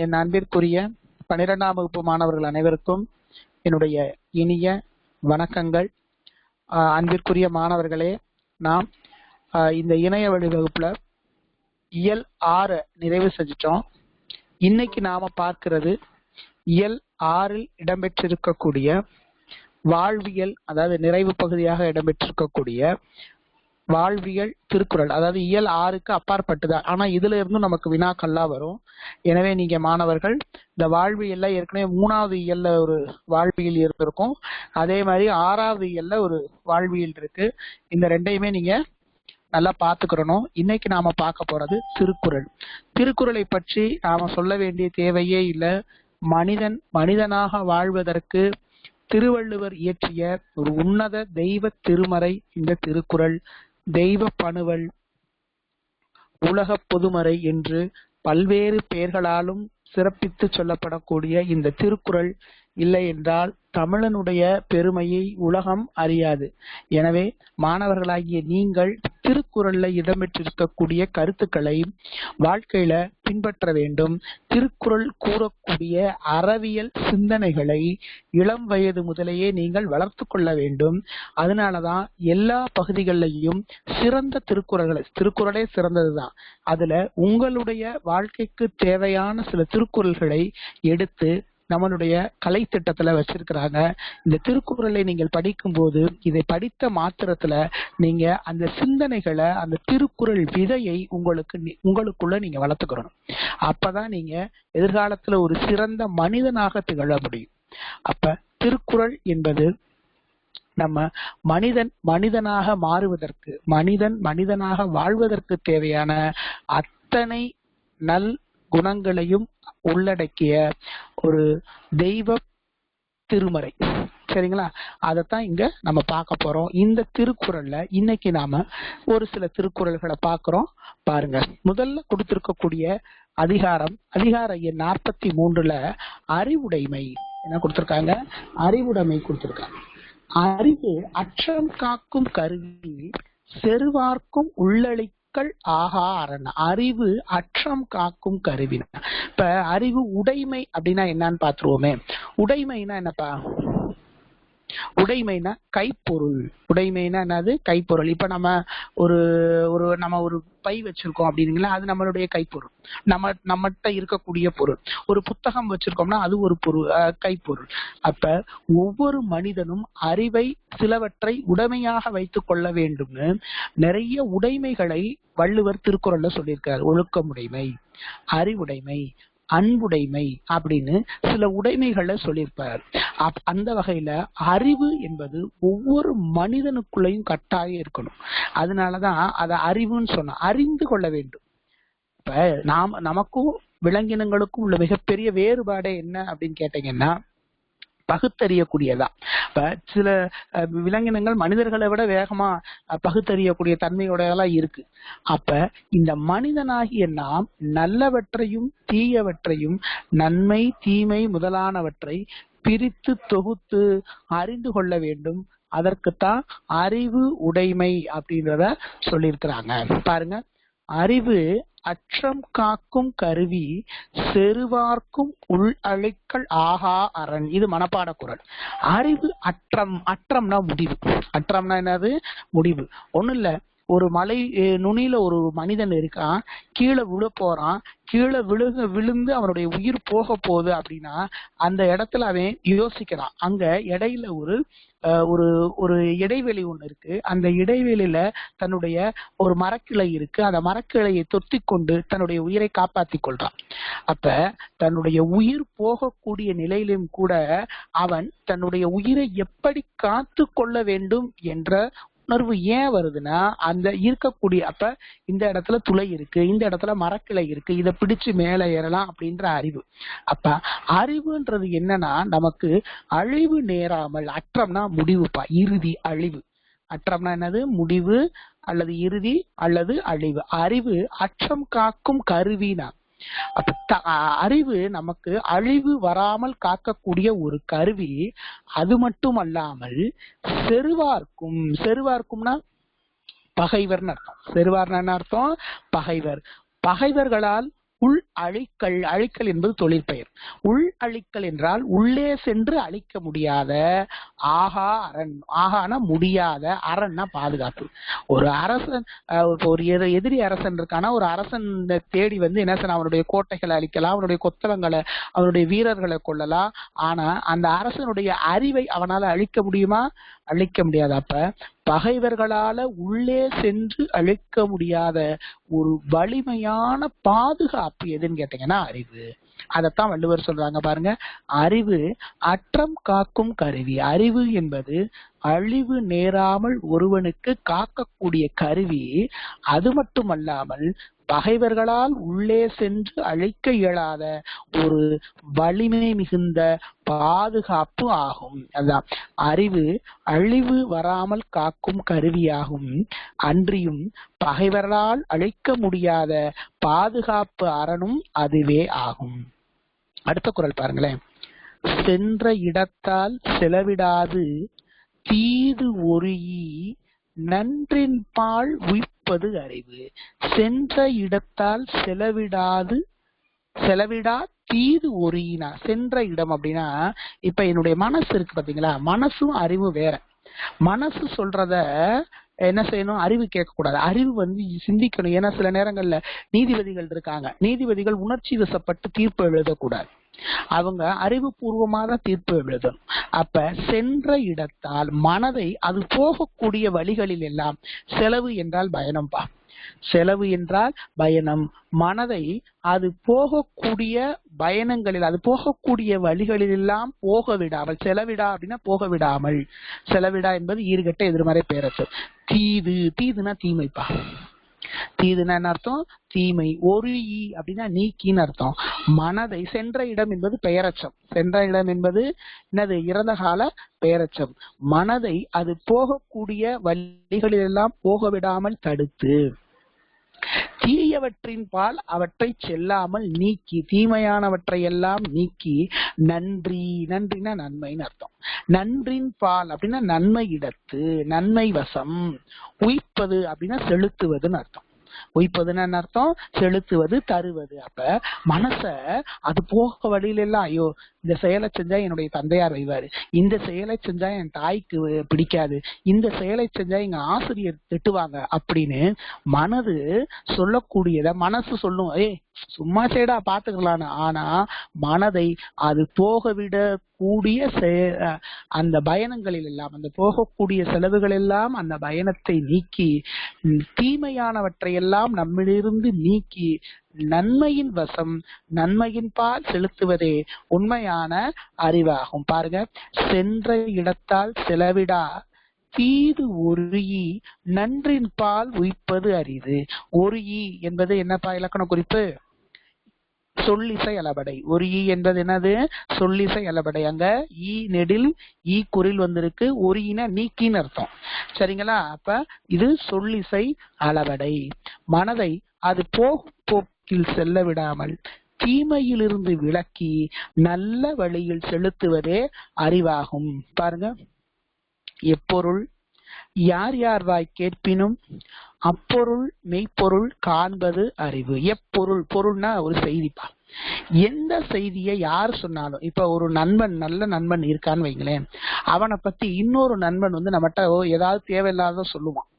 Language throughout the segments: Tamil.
என் அன்பிற்குரிய 12ஆம் வகுப்பு மாணவர்கள் அனைவருக்கும் என்னுடைய இனிய வணக்கங்கள். அன்பிற்குரிய மாணவர்களே, நாம் இந்த இணைய வழி வகுப்புல இயல் 6 நிறைவு செஞ்சிட்டோம். இன்னைக்கு நாம பார்க்கிறது இயல் 6ல் இடம்பெற்றிருக்கக்கூடிய வாழ்வியல், அதாவது நிறைவு பகுதியாக இடம்பெற்றிருக்கக்கூடிய வாழ்வியல் திருக்குறள். அதாவது இயல் 6க்கு அப்பாற்பட்டுதான், ஆனா இதுல இருந்தும் நமக்கு வினாக்கள்லாம் வரும். எனவே நீங்க மாணவர்கள் இந்த வாழ்வியல்ல ஏற்கனவே 3வது இயல்ல ஒரு வாழ்வியல் இருந்திருக்கும், அதே மாதிரி 6வது இயல்ல ஒரு வாழ்வியல் இருக்கு. இந்த ரெண்டையுமே நீங்க நல்லா பாத்துக்கிறணும். இன்னைக்கு நாம பார்க்க போறது திருக்குறள். திருக்குறளை பற்றி நாம சொல்ல வேண்டிய தேவையே இல்லை. மனிதனாக வாழ்வதற்கு திருவள்ளுவர் இயற்றிய ஒரு உன்னத தெய்வ திருமறை இந்த திருக்குறள். தெய்வ பணுவல், உலக பொதுமறை என்று பல்வேறு பெயர்களாலும் சிறப்பித்து சொல்லப்படக்கூடிய இந்த திருக்குறள் இல்லை என்றால் தமிழனுடைய பெருமையை உலகம் அறியாது. எனவே மாணவர்களாகிய நீங்கள் திருக்குறள்ல இடம்பெற்றிருக்கக்கூடிய கருத்துக்களை வாழ்க்கையில பின்பற்ற வேண்டும். திருக்குறள் கூறக்கூடிய அறவியல் சிந்தனைகளை இளம் வயது முதலேயே நீங்கள் வளர்த்து கொள்ள வேண்டும். அதனாலதான் எல்லா பகுதிகளிலையும் சிறந்த திருக்குறளே சிறந்ததுதான். அதுல உங்களுடைய வாழ்க்கைக்கு தேவையான சில திருக்குறள்களை எடுத்து நம்மளுடைய கலை திட்டத்துல வச்சிருக்கிறாங்க. இந்த திருக்குறளை நீங்கள் படிக்கும் போது, இதை படித்த மாத்திரத்துல நீங்க அந்த சிந்தனைகளை, அந்த திருக்குறள் விதையை உங்களுக்குள்ள நீங்க வளர்த்துக்கணும். அப்பதான் நீங்க எதிர்காலத்துல ஒரு சிறந்த மனிதனாக திகழ முடியும். அப்ப திருக்குறள் என்பது நம்ம மனிதனாக மாறுவதற்கு, மனிதனாக வாழ்வதற்கு தேவையான அத்தனை நல் குணங்களையும் உள்ளடக்கிய ஒரு தெய்வ திருமறை. சரிங்களா? அதைத்தான் இங்க நம்ம பார்க்க போறோம். இந்த திருக்குறள்ல இன்னைக்கு நாம ஒரு சில திருக்குறள்களை பார்க்கிறோம். பாருங்க, முதல்ல கொடுத்திருக்கக்கூடிய அதிகாரம் எண் 43ல அறிவுடைமை என்ன கொடுத்திருக்காங்க? அறிவுடைமை கொடுத்திருக்காங்க. அறிவு அற்றம் காக்கும் கருவி, செருவார்க்கும் உள்ளளிக்கல் ஆகா அரண். அறிவு அற்றம் காக்கும் கருவி. இப்ப அறிவு உடைமை அப்படின்னா என்னன்னு பாத்துருவோமே. உடைமைனா என்னப்பா? உடைமைனா கைப்பொருள். உடைமைனா என்னது? கைப்பொருள். இப்ப நம்ம ஒரு பை வச்சிருக்கோம் அப்படின்னீங்களா, அது நம்மளுடைய கைப்பொருள், நம்மகிட்ட இருக்கக்கூடிய பொருள். ஒரு புத்தகம் வச்சிருக்கோம்னா அது ஒரு பொருள், கைப்பொருள். அப்ப ஒவ்வொரு மனிதனும் அறிவை சிலவற்றை உடைமையாக வைத்துக் கொள்ள வேண்டும்னு நிறைய உடைமைகளை வள்ளுவர் திருக்குறள்ல சொல்லியிருக்காரு. ஒழுக்கமுடைமை, அறிவுடைமை, அன்புடைமை அப்படின்னு சில உடைமைகளை சொல்லியிருப்பார். அந்த வகையில அறிவு என்பது ஒவ்வொரு மனிதனுக்குள்ளேயும் கட்டாயம் இருக்கணும். அதனாலதான் அதை அறிவுன்னு சொன்ன, அறிந்து கொள்ள வேண்டும். இப்ப நமக்கும் விலங்கினங்களுக்கும் உள்ள மிகப்பெரிய வேறுபாடு என்ன அப்படின்னு கேட்டீங்கன்னா, பகுத்தறியக்கூடியதான். இப்ப சில விலங்கினங்கள் மனிதர்களை விட வேகமா பகுத்தறியக்கூடிய தன்மையோடலாம் இருக்கு. அப்ப இந்த மனிதனாகிய நாம் நல்லவற்றையும் தீயவற்றையும், நன்மை தீமை முதலானவற்றை பிரித்து தொகுத்து அறிந்து கொள்ள வேண்டும். அதற்குத்தான் அறிவு உடைமை அப்படின்றத சொல்லியிருக்கிறாங்க. பாருங்க, அறிவு அற்றம் காக்கும் கருவி, செருவார்க்கும் உள் அழைக்கல் ஆகா அரண். இது மனப்பாட குறள். அறிவு அற்றம்னா முடிவு. அற்றம்னா என்னது? முடிவு. ஒண்ணும் இல்ல, ஒரு மலை நுனியில ஒரு மனிதன் இருக்கான், கீழே விழ போறான். கீழே விழுந்து அவனுடைய உயிர் போக போகுது அப்படின்னா அந்த இடத்துல அவன் யோசிக்கிறான். அங்க இடையில ஒரு இடைவெளி ஒண்ணு இருக்கு. அந்த இடைவெளியில தன்னுடைய ஒரு மரக்கிளை இருக்கு. அந்த மரக்கிளையை தொத்தி கொண்டு தன்னுடைய உயிரை காப்பாத்தி கொள்றான். அப்ப தன்னுடைய உயிர் போகக்கூடிய நிலையிலும் கூட அவன் தன்னுடைய உயிரை எப்படி காத்து கொள்ள வேண்டும் என்ற உணர்வு ஏன் வருதுன்னா, அந்த இருக்கக்கூடிய, அப்ப இந்த இடத்துல துளை இருக்கு, இந்த இடத்துல மரக்கிளை இருக்கு, இதை பிடிச்சு மேல ஏறலாம் அப்படின்ற அறிவு. அப்ப அறிவுன்றது என்னன்னா, நமக்கு அழிவு நேராமல், அற்றம்னா முடிவுப்பா, இறுதி, அழிவு. அற்றம்னா என்னது? முடிவு அல்லது இறுதி அல்லது அழிவு. அறிவு அற்றம் காக்கும் கருவினா, அப்ப அறிவு நமக்கு அழிவு வராமல் காக்கக்கூடிய ஒரு கருவி. அது மட்டும் அல்லாமல் செருவார்க்கும்னா பகைவர்னு அர்த்தம். செருவார்னா என்ன அர்த்தம்? பகைவர். பகைவர்களால் உள் அழிக்கல், அழிக்கல் என்பது தொழிற்பெயர். உள் அழிக்கல் என்றால் உள்ளே சென்று அழிக்க முடியாத, ஆகா அரண், ஆகான முடியாத, அரண்னா பாதுகாப்பு. ஒரு அரசன், ஒரு எதிரி அரசன் இருக்கானா, ஒரு அரசன் தேடி வந்து என்ன செய்யணும், அவனுடைய கோட்டைகளை அழிக்கலாம், அவனுடைய கொத்தளங்களை, அவனுடைய வீரர்களை கொள்ளலாம். ஆனா அந்த அரசனுடைய அறிவை அவனால அழிக்க முடியுமா? அழிக்க முடியாது. அப்ப பகைவர்களால உள்ளே சென்று அழிக்க முடியாத ஒரு வலிமையான பாதுகாப்பு எதுன்னு கேட்டீங்கன்னா அறிவு. அதத்தான் வள்ளுவர் சொல்றாங்க பாருங்க, அறிவு அற்றம் காக்கும் கருவி. அறிவு என்பது அழிவு நேராமல் ஒருவனுக்கு காக்கக்கூடிய கருவி. அது மட்டுமல்லாமல் பகைவர்களால் உள்ளே சென்று அழிக்க இயலாத ஒரு வலிமை மிகுந்த பாதுகாப்பு ஆகும். அதான் அறிவு அழிவு வராமல் காக்கும் கருவியாகும். அன்றியும் பகைவர்களால் அழிக்க முடியாத பாதுகாப்பு அரணும் அதுவே ஆகும். அடுத்த குறள் பாருங்களேன். சென்ற இடத்தால் செலவிடாது தீது ஒருயி நன்றின் பால் உய்ப்பது அறிவு. சென்ற இடத்தால் செலவிடா தீது ஒருயினா. சென்ற இடம் அப்படின்னா, இப்ப என்னுடைய மனசு இருக்கு பாத்தீங்களா, மனசும் அறிவும் வேற. மனசு சொல்றத என்ன செய்யணும், அறிவு கேட்க கூடாது. அறிவு வந்து சிந்திக்கணும். ஏன்னா சில நேரங்கள்ல நீதிபதிகள் இருக்காங்க, நீதிபதிகள் உணர்ச்சி வசப்பட்டு தீர்ப்பு எழுதக்கூடாது, அவங்க அறிவுபூர்வமாக தீர்ப்பு எழுதணும். அப்ப சென்ற இடத்தால் மனதை அது போகக்கூடிய வழிகளில் எல்லாம், செலவு என்றால் பயணம்பா, செலவு என்றால் பயணம், மனதை அது போகக்கூடிய பயணங்களில், அது போகக்கூடிய வழிகளில் எல்லாம் போக விடாமல், செலவிடா அப்படின்னா போக விடாமல், செலவிடா என்பது ஈறுகட்ட எதிர்மறை பெயரச்சொல். தீது, தீதுனா தீமைப்பா, தீதுனா என்ன அர்த்தம், தீமை. ஒரு ஈ அப்படின்னா நீக்கின்னு அர்த்தம். மனதை, சென்ற இடம் என்பது பெயரச்சம், சென்ற இடம் என்பது என்னது, இறந்த கால பெயரச்சம். மனதை அது போகக்கூடிய வழிகளிலெல்லாம் போக விடாமல் தடுத்து, தீயவற்றின் பால் அவற்றை செல்லாமல் நீக்கி, தீமையானவற்றை எல்லாம் நீக்கி, நன்றி, நன்றினா நன்மைன்னு அர்த்தம். நன்றின் பால் அப்படின்னா நன்மை இடத்து, நன்மை வசம். உய்ப்பது அப்படின்னா செலுத்துவதுன்னு அர்த்தம். உய்ப்பதுன்னு என்ன அர்த்தம், செலுத்துவது, தருவது. அப்ப மனச அது போக வழியில எல்லாம், ஐயோ இந்த செயலை செஞ்சா என்னுடைய தந்தையார் வைவாரு, இந்த செயலை செஞ்சா என் தாய்க்கு பிடிக்காது, இந்த செயலை செஞ்சா எங்க ஆசிரியர் திட்டுவாங்க அப்படின்னு மனது சொல்லக்கூடியத மனசு சொல்லும், சும்மா செய்டா பாத்துக்கலான்னு. ஆனா மனதை அது போக விட கூடிய அந்த பயணங்களில் எல்லாம், அந்த போகக்கூடிய செலவுகள் எல்லாம் அந்த பயணத்தை நீக்கி, தீமையானவற்றை எல்லாம் நம்மிலிருந்து நீக்கி நன்மையின் வசம், நன்மையின் பால் செலுத்துவதே உண்மையான அறிவாகும். பாருங்க, சென்ற இடத்தால் செலவிடா தீது ஒருயி நன்றின் பால் உய்ப்பது அரிது. ஒருயி என்பது என்னப்பா இலக்கண குறிப்பு, சொல்லிசை அளபடை. ஒரு ஈ என்பது என்னது, சொல்லிசை அளபடை. அங்க ஈ நெடில் ஈ குறில் வந்திருக்கு, ஒரு ஈனா நீக்கின்னு அர்த்தம், சரிங்களா? அப்ப இது சொல்லிசை அளபடை. மனதை அது போக்கில் செல்ல விடாமல் தீமையிலிருந்து விலக்கி நல்ல வழியில் செலுத்துவதே அறிவாகும். பாருங்க, எப்பொருள் யார் யார் வாய் கேட்பினும் அப்பொருள் மெய்ப்பொருள் காண்பது அறிவு. எப்பொருள், பொருள்னா ஒரு செய்திப்பா. எந்த செய்தியை யார் சொன்னாலும், இப்ப ஒரு நண்பன், நல்ல நண்பன் இருக்கான்னு வைங்களேன், அவனை பத்தி இன்னொரு நண்பன் வந்து நம்மகிட்ட ஏதாவது தேவையில்லாத சொல்லுவான்,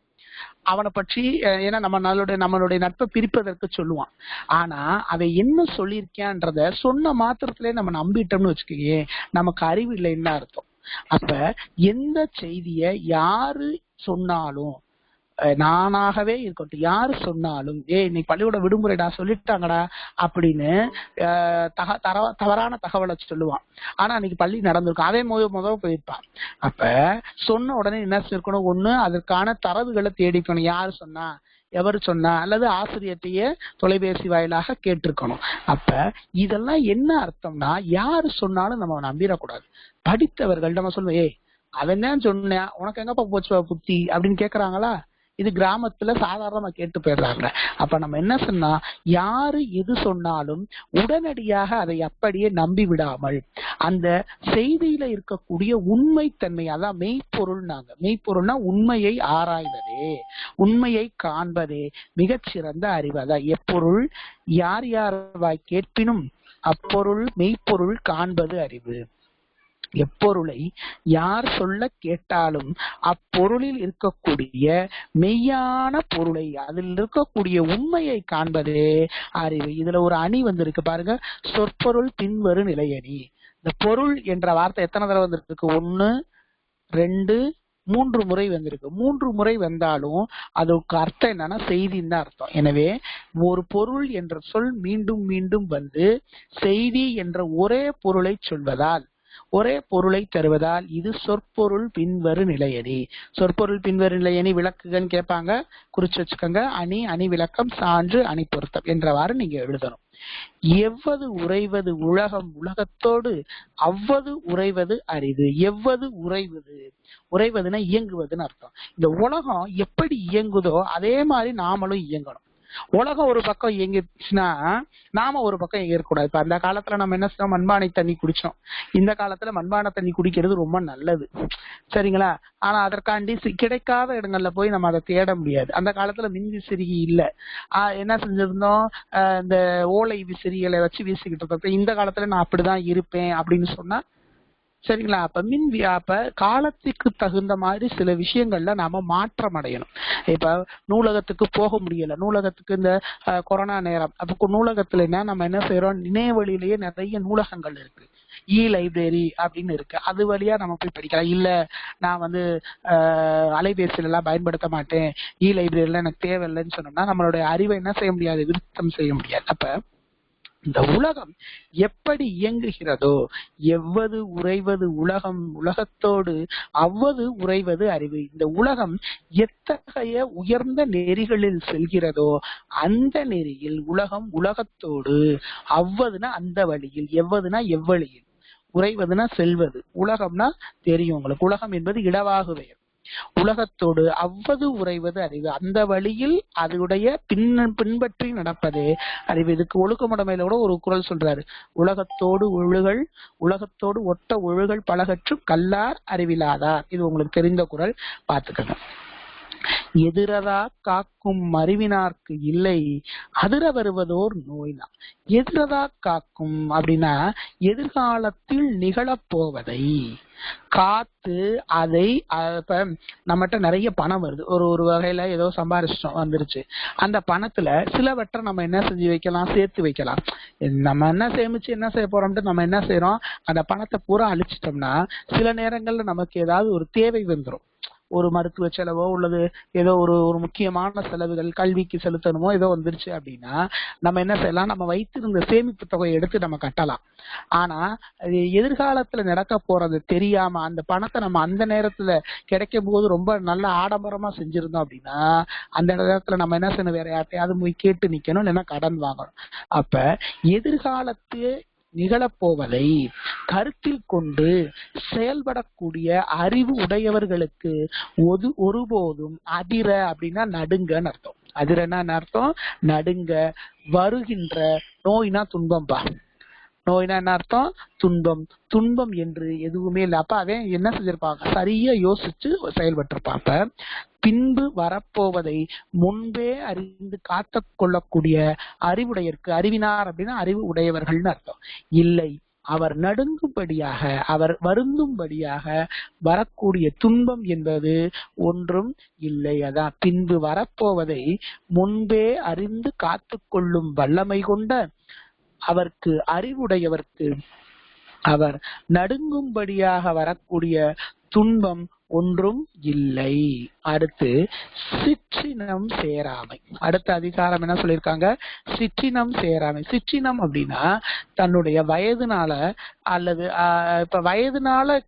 அவனை பற்றி, ஏன்னா நம்மளுடைய நட்பை பிரிப்பதற்கு சொல்லுவான். ஆனா அவன் என்ன சொல்லியிருக்கான்றத சொன்ன மாத்திரத்திலே நம்ம நம்பிட்டோம்னு வச்சுக்கோங்க, நமக்கு அறிவு இல்லைன்னு அர்த்தம். அப்ப எந்த செய்திய யாரு சொன்னாலும், நானாகவே இருக்கட்டும், யாரு சொன்னாலும், இன்னைக்கு பள்ளியோட விடுமுறைடா சொல்லிட்டாங்கடா அப்படின்னு தவறான தகவலை சொல்லுவான். ஆனா அன்னைக்கு பள்ளி நடந்திருக்கும், அதே முதல் போயிருப்பான். அப்ப சொன்ன உடனே என்ன இருக்கணும், ஒண்ணு அதற்கான தரவுகளை தேடிக்கணும், யாரு சொன்னா, எவரு சொன்னா, அல்லது ஆசிரியர்கிட்டயே தொலைபேசி வாயிலாக கேட்டிருக்கணும். அப்ப இதெல்லாம் என்ன அர்த்தம்னா, யாரு சொன்னாலும் நம்ம நம்பிடக்கூடாது. படித்தவர்கள் நம்ம சொல்லுவோம், அவன் தான் சொன்ன, உனக்கு எங்கப்பா போச்சு புத்தி அப்படின்னு கேக்குறாங்களா? இது கிராமத்துல சாதாரணமா கேட்டு போயிடுறாங்க. அப்ப நம்ம என்ன சொன்னா, யாரு எது சொன்னாலும் உடனடியாக அதை அப்படியே நம்பி விடாமல் அந்த செய்தியில இருக்கக்கூடிய உண்மைத்தன்மை, அதான் மெய்ப்பொருள்னாங்க. மெய்ப்பொருள்னா உண்மையை ஆராய்வதே, உண்மையை காண்பதே மிகச்சிறந்த அறிவு. அதான் எப்பொருள் யார் யார்வாய் கேட்பினும் அப்பொருள் மெய்ப்பொருள் காண்பது அறிவு. எப்பொருளை யார் சொல்ல கேட்டாலும் அப்பொருளில் இருக்கக்கூடிய மெய்யான பொருளை, அதில் இருக்கக்கூடிய உண்மையை காண்பதே அறிவு. இதுல ஒரு அணி வந்திருக்கு பாருங்க, சொற்பொருள் பின்வரு நிலையணி. இந்த பொருள் என்ற வார்த்தை எத்தனை தடவை வந்திருக்கு? 1 2 3 முறை வந்திருக்கு. 3 முறை வந்தாலும் அதுக்கு அர்த்தம் என்னன்னா செய்தின்னு தான் அர்த்தம். எனவே ஒரு பொருள் என்ற சொல் மீண்டும் மீண்டும் வந்து செய்தி என்ற ஒரே பொருளை சொல்வதால், ஒரே பொருளை தருவதால் இது சொற்பொருள் பின்வரு நிலையணி. சொற்பொருள் பின்வரு நிலையணி விளக்குகன்னு கேட்பாங்க, குறிச்சு வச்சுக்கோங்க. அணி, அணி விளக்கம், சான்று, அணி பொருத்தம் என்றவாறு நீங்க எழுதணும். எவ்வது உறைவது உலகம் உலகத்தோடு அவ்வது உறைவது அறிவு. எவ்வது உறைவது, உறைவதுன்னா இயங்குவதுன்னு அர்த்தம். இந்த உலகம் எப்படி இயங்குதோ அதே மாதிரி நாமளும் இயங்கணும். உலகம் ஒரு பக்கம் இயங்கிடுச்சுன்னா நாம ஒரு பக்கம் இயங்கக்கூடாது. இப்ப அந்த காலத்துல நம்ம என்ன செய்யணும், மண்பானை தண்ணி குடிச்சோம். இந்த காலத்துல மண்பானை தண்ணி குடிக்கிறது ரொம்ப நல்லது, சரிங்களா? ஆனா அதற்காண்டி கிடைக்காத இடங்கள்ல போய் நம்ம அதை தேட முடியாது. அந்த காலத்துல மின் விசிறி இல்ல, என்ன செஞ்சிருந்தோம், இந்த ஓலை விசிறிகளை வச்சு வீசிக்கிட்டு இருந்தோம். இந்த காலத்துல நான் அப்படிதான் இருப்பேன் அப்படின்னு சொன்னா சரிங்களா? அப்ப காலத்துக்கு தகுந்த மாதிரி சில விஷயங்கள்ல நாம மாற்றம் அடையணும். இப்ப நூலகத்துக்கு போக முடியல, நூலகத்துக்கு இந்த கொரோனா நேரம், அப்போ நூலகத்துல நம்ம என்ன செய்யறோம், இணையவழியிலேயே நிறைய நூலகங்கள் இருக்கு, லைப்ரரி அப்படின்னு இருக்கு. அது வழியா நம்ம போய் படிக்கலாம். இல்ல நான் வந்து அலைபேசியில எல்லாம் பயன்படுத்த மாட்டேன், லைப்ரரியில எனக்கு தேவையில்லைன்னு சொன்னோம்னா நம்மளுடைய அறிவை என்ன செய்ய முடியாது, விருத்தம் செய்ய முடியாது. அப்ப இந்த உலகம் எப்படி இயங்குகிறதோ, எவ்வது உறைவது உலகம் உலகத்தோடு அவ்வது உறைவது அறிவு. இந்த உலகம் எத்தகைய உயர்ந்த நெறிகளில் செல்கிறதோ அந்த நெறியில் உலகம் உலகத்தோடு, அவ்வதுனா அந்த வழியில், எவ்வதுனா எவ்வழியில், உறைவதுனா செல்வது. உலகம்னா தெரியும் உங்களுக்கு, உலகம் என்பது இடவாகு பெயர். உலகத்தோடு அவ்வது உறைவது அறிவு, அந்த வழியில் அதுடைய பின்பற்றி நடப்பதே அறிவு. இதுக்கு ஒழுக்கமுடைமையில கூட ஒரு குறள் சொல்றாரு, உலகத்தோடு ஒழுகல் உலகத்தோடு ஒட்ட ஒழுகல் பலகற்று கல்லார் அறிவிலாதார். இது உங்களுக்கு தெரிந்த குறள், பார்த்துக்கங்க. எதிரதா காக்கும் அறிவினார்க்கு இல்லை அதிர வருவதோர் நோய்னா. எதிரதா காக்கும் அப்படின்னா எதிர்காலத்தில் நிகழப்போவதை காத்து அதை, இப்ப நம்மகிட்ட நிறைய பணம் வருது, ஒரு வகையில ஏதோ சம்பாரிச்சிட்டோம் வந்துருச்சு, அந்த பணத்துல சிலவற்றை நம்ம என்ன செஞ்சு வைக்கலாம், சேர்த்து வைக்கலாம். நம்ம என்ன சேமிச்சு என்ன செய்ய போறோம்ட்டு நம்ம என்ன செய்யறோம், அந்த பணத்தை பூரா அழிச்சிட்டோம்னா சில நேரங்கள்ல நமக்கு ஏதாவது ஒரு தேவை வந்துடும். ஒரு மருத்துவ செலவோ உள்ளது, ஏதோ ஒரு முக்கியமான செலவுகள், கல்விக்கு செலுத்தணுமோ ஏதோ வந்துருச்சு அப்படின்னா நம்ம என்ன செய்யலாம், நம்ம வைத்திருந்த சேமிப்பு தொகையை எடுத்து நம்ம கட்டலாம். ஆனா எதிர்காலத்துல நடக்க போறது தெரியாம அந்த பணத்தை நம்ம அந்த நேரத்துல கிடைக்கும் போது ரொம்ப நல்ல ஆடம்பரமா செஞ்சிருந்தோம் அப்படின்னா அந்த நேரத்துல நம்ம என்ன செய்யணும், வேற யார்ட்டையாவது போய் கேட்டு நிக்கணும், இல்லைன்னா கடன் வாங்கணும். அப்ப எதிர்காலத்து நிகழப்போவதை கருத்தில் கொண்டு செயல்படக்கூடிய அறிவு உடையவர்களுக்கு ஒருபோதும் அதிர அப்படின்னா நடுங்கன்னு அர்த்தம். அதிரன்னா அர்த்தம் நடுங்க. வருகின்ற நோய்னா துன்பம்பா, நோய்னா என்ன அர்த்தம், துன்பம். துன்பம் என்று எதுவுமே இல்லை. அப்ப அவன் என்ன செஞ்சிருப்பாங்க, சரியா யோசிச்சு செயல்பட்டிருப்பாங்க. பின்பு வரப்போவதை முன்பே அறிந்து காத்து கொள்ளக்கூடிய அறிவுடையருக்கு, அறிவினார் அப்படின்னா அறிவு உடையவர்கள்னு அர்த்தம். இல்லை அவர் நடுங்கும்படியாக, அவர் வருந்தும்படியாக வரக்கூடிய துன்பம் என்பது ஒன்றும் இல்லை. அதான் பின்பு வரப்போவதை முன்பே அறிந்து காத்து கொள்ளும் வல்லமை கொண்ட அவருக்கு, அறிவுடையவர்க்கு அவர் நடுங்கும்படியாக வரக்கூடிய துன்பம் ஒன்றும் இல்லை. அடுத்து சிற்றினம் சேராமை. அடுத்த அதிகாரம் என்ன சொல்லியிருக்காங்க, சிற்றினம் சேராமை. சிற்றினம் அப்படின்னா தன்னுடைய வயதுனால அல்லது இப்ப வயதுனால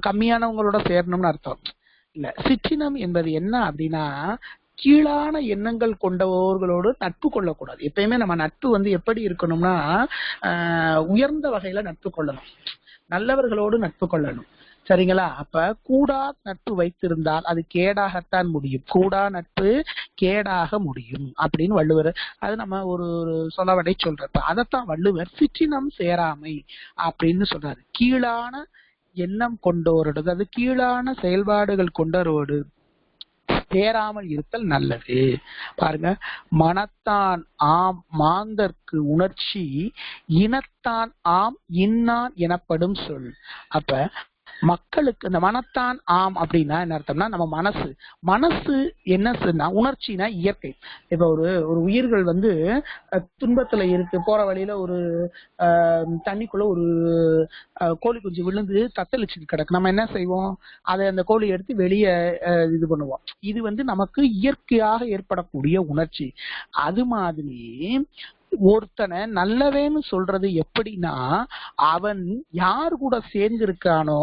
கம்மியானவங்களோட சேரணும்னு அர்த்தம் இல்ல. சிற்றினம் என்பது என்ன அப்படின்னா கீழான எண்ணங்கள் கொண்டவர்களோடு நட்பு கொள்ளக்கூடாது. எப்பயுமே நம்ம நட்பு எப்படி இருக்கணும்னா உயர்ந்த வகையில நட்பு கொள்ளணும், நல்லவர்களோடு நட்பு கொள்ளணும். சரிங்களா? அப்ப கூடா நட்பு வைத்திருந்தால் அது கேடாகத்தான் முடியும். கூடா நட்பு கேடாக முடியும் அப்படின்னு வள்ளுவர் அது நம்ம ஒரு சொலவடை சொல்றப்ப அதைத்தான் வள்ளுவர் சிற்றினம் சேராமை அப்படின்னு சொல்றாரு. கீழான எண்ணம் கொண்டோரோடு, அதாவது கீழான செயல்பாடுகள் கொண்டோரோடு சேராமல் இருத்தல் நல்லது. பாருங்க, மனத்தான் ஆம் மாந்தர்க்கு உணர்ச்சி, இனத்தான் ஆம் இன்னான் எனப்படும் சொல். அப்ப மக்களுக்கு இந்த மனத்தான் ஆம் அப்படின்னா என்ன அர்த்தம்னா, நம்ம மனசு என்ன உணர்ச்சினா இயற்கை. இப்ப ஒரு உயிர்கள் துன்பத்துல இருக்கு, போற வழியில ஒரு தண்ணிக்குள்ள ஒரு கோழி குஞ்சு விழுந்து தத்தளிச்சு கிடக்கு. நம்ம என்ன செய்வோம்? அதை அந்த கோழி எடுத்து வெளியே இது பண்ணுவோம். இது நமக்கு இயற்கையாக ஏற்படக்கூடிய உணர்ச்சி. அது மாதிரி ஒருத்தனை நல்லவேன்னு சொல்றது எப்படின்னா, அவன் யார் கூட சேர்ந்து இருக்கானோ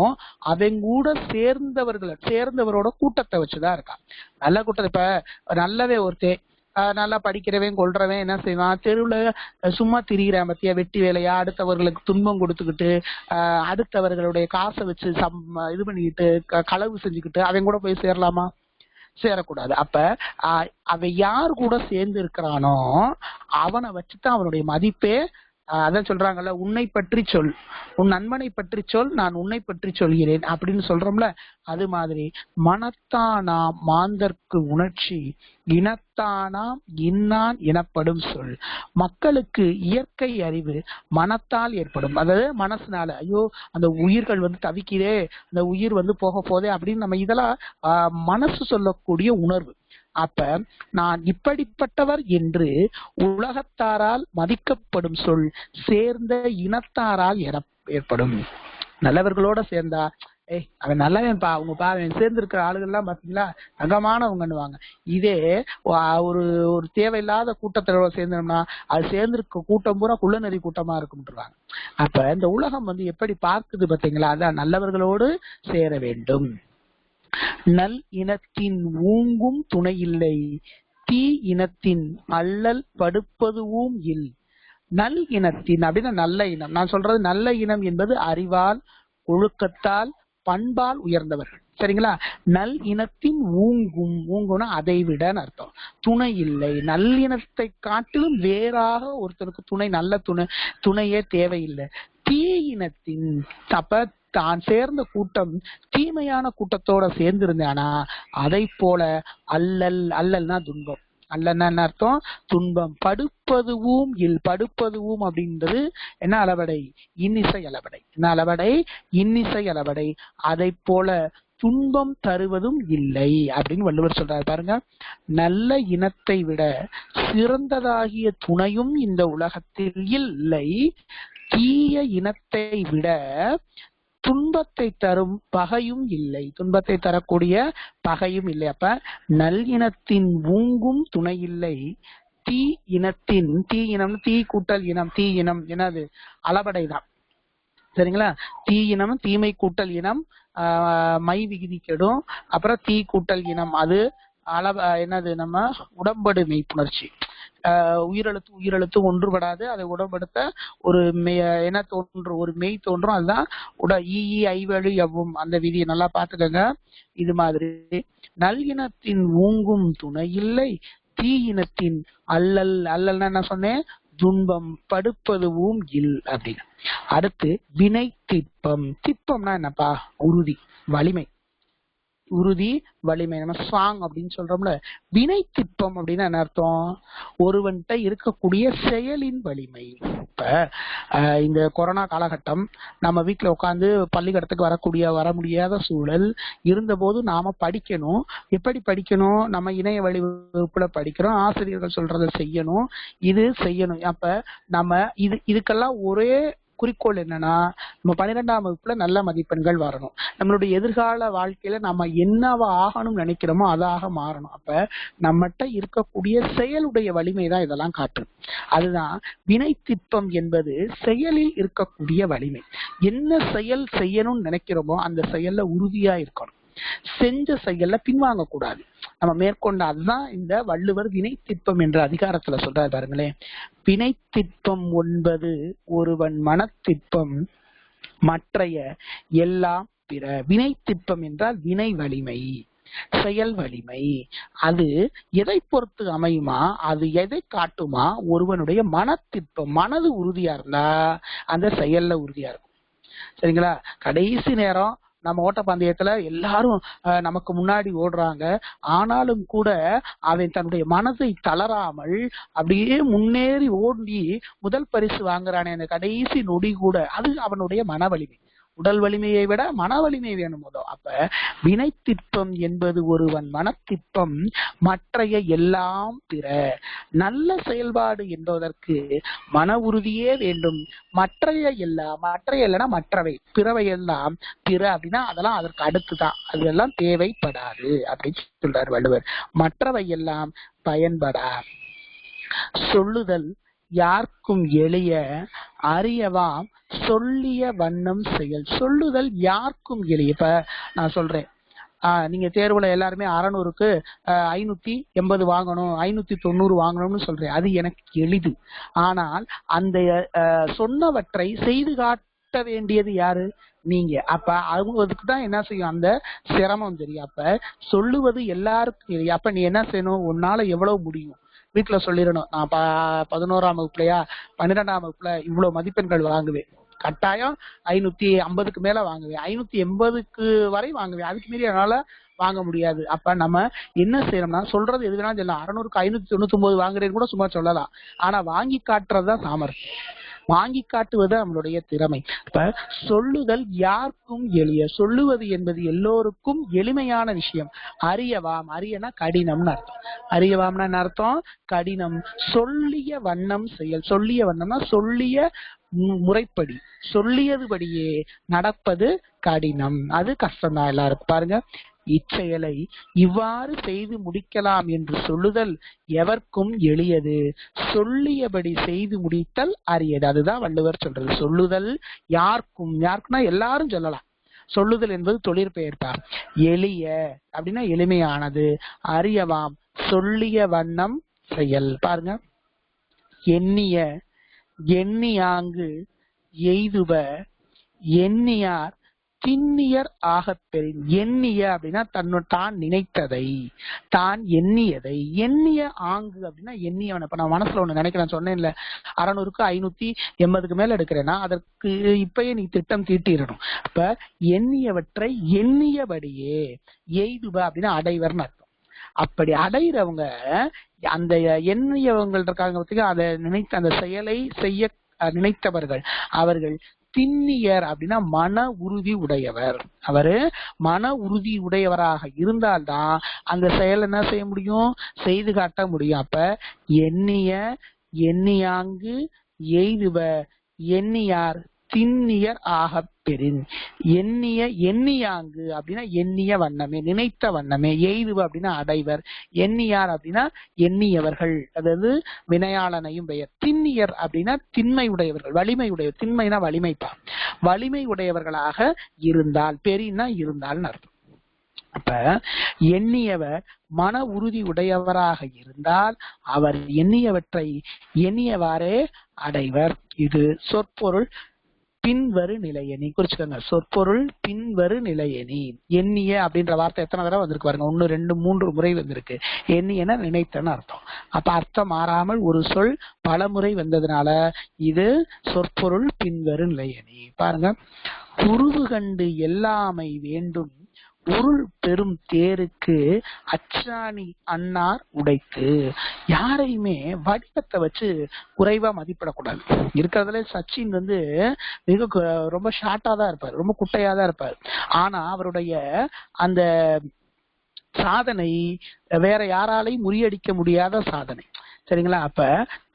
அவன் கூட சேர்ந்தவரோட கூட்டத்தை வச்சுதான் இருக்கான். நல்ல கூட்டத்தை, இப்ப நல்லவே ஒருத்தே நல்லா படிக்கிறவன் கொள்றவன் என்ன செய்வான்? தெருவுல சும்மா திரிகிறான் பத்தியா, வெட்டி வேலையா, அடுத்தவர்களுக்கு துன்பம் கொடுத்துக்கிட்டு அடுத்தவர்களுடைய காசை வச்சு இது பண்ணிக்கிட்டு களவு செஞ்சுக்கிட்டு அவன் கூட போய் சேரலாமா? சேரக்கூடாது. அப்ப அவன் யார் கூட சேர்ந்து இருக்கிறானோ அவனை வச்சுதான் அவனுடைய மதிப்பே. அதான் சொல்றாங்கல்ல, உன்னை பற்றி சொல், உன் நண்பனை பற்றி சொல், நான் உன்னை பற்றி சொல்கிறேன் அப்படின்னு சொல்றோம்ல. அது மாதிரி மனத்தானாம் மாந்தர்க்கு உணர்ச்சி, இனத்தானாம் இன்னான் எனப்படும் சொல். மக்களுக்கு இயற்கை அறிவு மனத்தால் ஏற்படும். அதாவது மனசுனால, ஐயோ அந்த உயிர்கள் தவிக்கிறே, அந்த உயிர் போக போதே அப்படின்னு நம்ம இதெல்லாம் மனசு சொல்லக்கூடிய உணர்வு. அப்ப நான் இப்படிப்பட்டவர் என்று உலகத்தாரால் மதிக்கப்படும் சொல் சேர்ந்த இனத்தாரால் ஏற்படும். நல்லவர்களோட சேர்ந்தா அவன் நல்லவன்பா, அவங்க அவன் சேர்ந்து இருக்கிற ஆளுகள் எல்லாம் பாத்தீங்களா தங்கமானவங்கன்னுவாங்க. இதே ஒரு தேவையில்லாத கூட்டத்தோட சேர்ந்தோம்னா அது சேர்ந்திருக்க கூட்டம் பூரா குள்ளநெறி கூட்டமா இருக்கும்ன்றாங்க. அப்ப இந்த உலகம் எப்படி பார்க்குது பாத்தீங்களா? அதான் நல்லவர்களோடு சேர வேண்டும். நல் இனத்தின் ஊங்கும் துணையில்லை, தீ இனத்தின் அல்லல் படுப்பதுவும் இல். நல் இனத்தின் அப்படின்னா நல்ல இனம். நான் சொல்றது நல்ல இனம் என்பது அறிவால், ஒழுக்கத்தால், பண்பால் உயர்ந்தவர்கள். சரிங்களா? நல் இனத்தின் ஊங்கும்னா அதை விட அர்த்தம். துணை இல்லை. நல்லினத்தை காட்டிலும் வேறாக ஒருத்தருக்கு துணை, நல்ல துணையே தேவையில்லை. தீ இனத்தின், அப்ப தான் சேர்ந்த கூட்டம் தீமையான கூட்டத்தோட சேர்ந்து இருந்தானா அதை போல அல்லல்னா துன்பம். அல்லன்னா என்ன அர்த்தம்? துன்பம். படுப்பதுவும் இல். படுப்பதுவும் அப்படின்றது என்ன அளவடை? இன்னிசை அளவடை. என்ன அளவடை? இன்னிசை அளவடை. அதை போல துன்பம் தருவதும் இல்லை அப்படின்னு வள்ளுவர் சொல்றாரு. பாருங்க, நல்ல இனத்தை விட சிறந்ததாகிய துணையும் இந்த உலகத்தில் இல்லை, தீய இனத்தை விட துன்பத்தை தரும் பகையும் இல்லை. துன்பத்தை தரக்கூடிய பகையும் இல்லை. அப்ப நல் இனத்தின் ஊங்கும் துணை இல்லை, தீ இனத்தின், தீ இனம், தீ கூட்டல் இனம், தீ இனம் என்னது? அளபடைதான். சரிங்களா? தீ இனம், தீமை கூட்டல் இனம், மை விகுதி கெடும். அப்புறம் தீ கூட்டல் இனம், அது என்னது? நம்ம உடம்படு மெய்ப்புணர்ச்சி. உயிரெழுத்து ஒன்றுபடாது, அதை உடம்படுத்த ஒரு என்ன தோன்றும்? ஒரு மெய் தோன்றும். அதுதான் ஐவழி எவ்வும். அந்த விதியை நல்லா பாத்துக்கங்க. இது மாதிரி நல் இனத்தின் ஊங்கும் துணை இல்லை, தீ இனத்தின் அல்லல்னா என்ன சொன்னேன்? துன்பம் படுப்பதுவும் இல் அப்படின்னு. அடுத்து வினை திப்பம். திப்பம்னா என்னப்பா? உறுதி, வலிமை. உறுதி, வலிமை. நம்ம ஸ்ட்ராங் அப்படின்னு சொல்றோம்ல. வினை திப்பம் அப்படின்னா என்ன அர்த்தம்? ஒருவன்கிட்ட இருக்கக்கூடிய செயலின் வலிமை. இப்ப இந்த கொரோனா காலகட்டம், நம்ம வீட்டுல உட்காந்து பள்ளிக்கூடத்துக்கு வர முடியாத சூழல் இருந்தபோது நாம படிக்கணும். எப்படி படிக்கணும்? நம்ம இணைய வழி வகுப்புல படிக்கிறோம், ஆசிரியர்கள் சொல்றதை செய்யணும், இது செய்யணும். அப்ப நம்ம இதுக்கெல்லாம் ஒரே குறிக்கோள் என்னன்னா, நம்ம 12ஆம் வகுப்புல நல்ல மதிப்பெண்கள் வரணும். நம்மளுடைய எதிர்கால வாழ்க்கையில நம்ம என்னவா ஆகணும்னு நினைக்கிறோமோ அதாக மாறணும். அப்ப நம்மகிட்ட இருக்கக்கூடிய செயலுடைய வலிமை தான் இதெல்லாம் காட்டும். அதுதான் வினை திட்பம் என்பது, செயலில் இருக்கக்கூடிய வலிமை. என்ன செயல் செய்யணும்னு நினைக்கிறோமோ அந்த செயல்ல உறுதியா இருக்கணும். செஞ்ச செயல்ல பின்வாங்க கூடாது. நம்ம மேற்கொண்ட அதுதான் இந்த வள்ளுவர் வினை திட்பம் என்ற அதிகாரத்துல சொல்றாரு. பாருங்களேன், வினை திட்பம் என்பது ஒருவன் மனத்திட்பம், மற்றைய எல்லாம் பிற. வினை திட்பம் என்றால் வினை வலிமை, செயல் வலிமை. அது எதை பொறுத்து அமையுமா, அது எதை காட்டுமா, ஒருவனுடைய மனத்திற்பம். மனது உறுதியா இருந்தா அந்த செயல்ல உறுதியா இருக்கும். சரிங்களா? கடைசி நேரம் நம்ம ஓட்டப்பந்தயத்துல எல்லாரும் நமக்கு முன்னாடி ஓடுறாங்க, ஆனாலும் கூட அவன் தன்னுடைய மனதை தளராமல் அப்படியே முன்னேறி ஓடி முதல் பரிசு வாங்குறானே அந்த கடைசி நொடி கூட, அது அவனுடைய மன வலிமை. உடல் வலிமையை விட மன வலிமை வேணும் முதல். அப்ப வினைத்திற்பம் என்பது ஒருவன் மனத்திற்பம், மற்றைய எல்லாம் பிற. நல்ல செயல்பாடு என்பதற்கு மன உறுதியே வேண்டும். மற்றைய எல்லாம், மற்றைய இல்லைன்னா மற்றவை, பிறவை எல்லாம் பிற அப்படின்னா அதெல்லாம் அதற்கு அடுத்துதான், அதெல்லாம் தேவைப்படாது அப்படின்னு சொல்றார் வள்ளுவர். மற்றவை எல்லாம் பயன்படா. சொல்லுதல் யாருக்கும் எளிய, அறியவாம் சொல்லிய வண்ணம் செயல். சொல்லுதல் யாருக்கும் எளிய. இப்ப நான் சொல்றேன், நீங்க தேர்வுல எல்லாருமே 600க்கு 580 வாங்கணும், 590 வாங்கணும்னு சொல்றேன், அது எனக்கு எளிது. ஆனால் அந்த சொன்னவற்றை செய்து காட்ட வேண்டியது யாரு? நீங்க. அப்ப அவங்களுக்கு தான் என்ன செய்யும், அந்த சிரமம் தெரியும். அப்ப சொல்லுவது எல்லாருக்கும் எளிய. அப்ப நீ என்ன செய்யணும், உன்னால எவ்வளவு முடியும் வீட்டுல சொல்லிடணும். நான் 11ஆம் வகுப்புலயா 12ஆம் வகுப்புல இவ்வளவு மதிப்பெண்கள் வாங்குவேன், கட்டாயம் 550க்கு மேல வாங்குவேன், 580க்கு வரை வாங்குவேன், அதுக்கு மீறி என்னால வாங்க முடியாது. அப்ப நம்ம என்ன செய்யணும்னா, சொல்றது எது வேணாலும் சொல்லலாம். 600க்கு 599 வாங்குறேன்னு கூட சும்மா சொல்லலாம். ஆனா வாங்கி காட்டுறதுதான் சாமர்த்தியம், வாங்கி காட்டுவது நம்மளுடைய திறமை. இப்ப சொல்லுதல் யாருக்கும் எளிய, சொல்லுவது என்பது எல்லோருக்கும் எளிமையான விஷயம். அறியவாம், அரியனா கடினம்னு அர்த்தம். அறியவாம்னா என்ன அர்த்தம்? கடினம். சொல்லிய வண்ணம் செயல். சொல்லிய வண்ணம்னா சொல்லிய முறைப்படி, சொல்லியதுபடியே நடப்பது கடினம், அது கஷ்டம் தான் எல்லாருக்கும். பாருங்க, இச்செயலை இவ்வாறு செய்து முடிக்கலாம் என்று சொல்லுதல் எவர்க்கும் எளியது, சொல்லியபடி செய்து முடித்தல் அரியது. அதுதான் வள்ளுவர் சொல்றது. சொல்லுதல் யாருக்கும், யாருக்குன்னா எல்லாரும் சொல்லலாம். சொல்லுதல் என்பது தொழிற்பெயர்ப்பார். எளிய அப்படின்னா எளிமையானது, அறியவாம் சொல்லிய வண்ணம் செயல். பாருங்க, எண்ணிய எண்ணியாங்கு எய்துவ எண்ணியார் திண்ணியர் ஆகப் பெறின். எண்ணிய அப்படின்னா தான் நினைத்ததை, தான் எண்ணியதை. எண்ணிய ஆங்கு அப்படின்னா எண்ணியவன். இப்ப நான் மனசுல ஒண்ணு நினைக்கிறேன், சொன்னேன்ல 600க்கு 580க்கு மேல எடுக்கிறேன்னா அதற்கு இப்பயே நீ திட்டம் தீட்டிடணும். அப்ப எண்ணியவற்றை எண்ணியபடியே, எய்துவ அப்படின்னா அடைவர்னு அர்த்தம். அப்படி அடைகிறவங்க, அந்த எண்ணியவங்க இருக்காங்க, அதை நினைத்த அந்த செயலை செய்ய நினைத்தவர்கள், அவர்கள் திண்ணியர் அப்படின்னா மன உறுதி உடையவர். அவரு மன உறுதி உடையவராக இருந்தால்தான் அந்த செயல் என்ன செய்ய முடியும், செய்து காட்ட முடியும். அப்ப எண்ணிய எண்ணியாங்கு எய்துவ எண்ணியார் திண்ணியர் ஆகப் பெறின். எண்ணிய எண்ணியாங்கு அப்படின்னா எண்ணிய வண்ணமே, நினைத்த வண்ணமே. எய்துவ அப்படின்னா அடைவர். எண்ணியார் அப்படின்னா எண்ணியவர்கள், அதாவது வினையாளனையும் பெயர். திண்ணியர் அப்படின்னா திண்மை உடையவர்கள், வலிமை உடையவர். திண்மைனா வலிமைப்பா, வலிமை உடையவர்களாக இருந்தால், பெரின்னா இருந்தால்னு அர்த்தம். அப்ப எண்ணியவர் மன உறுதி உடையவராக இருந்தால் அவர் எண்ணியவற்றை எண்ணியவாறே அடைவர். இது சொற்பொருள் பின்வரு நிலையணி. குறிச்சுக்கோங்க, சொற்பொருள் பின்வரு நிலையணி. எண்ணிய அப்படின்ற வார்த்தை எத்தனை தடவை வந்திருக்கு பாருங்க, 1 2 3 முறை வந்திருக்கு. எண்ணியன நினைத்தன அர்த்தம். அப்ப அர்த்தம் மாறாமல் ஒரு சொல் பல முறை வந்ததுனால இது சொற்பொருள் பின்வரு நிலையணி. பாருங்க, உருவு கண்டு எல்லாமை வேண்டும் உருள் பெரும் தேருக்கு அச்சாணி அன்னார் உடைத்து. யாரையுமே வடிவத்தை வச்சு குறைவா மதிப்பிடக்கூடாது. இருக்கிறதுல சச்சின் மிக ரொம்ப ஷார்ட்டா தான் இருப்பார், ரொம்ப குட்டையா தான் இருப்பார். ஆனா அவருடைய அந்த சாதனை வேற யாராலையும் முறியடிக்க முடியாத சாதனை. சரிங்களா? அப்ப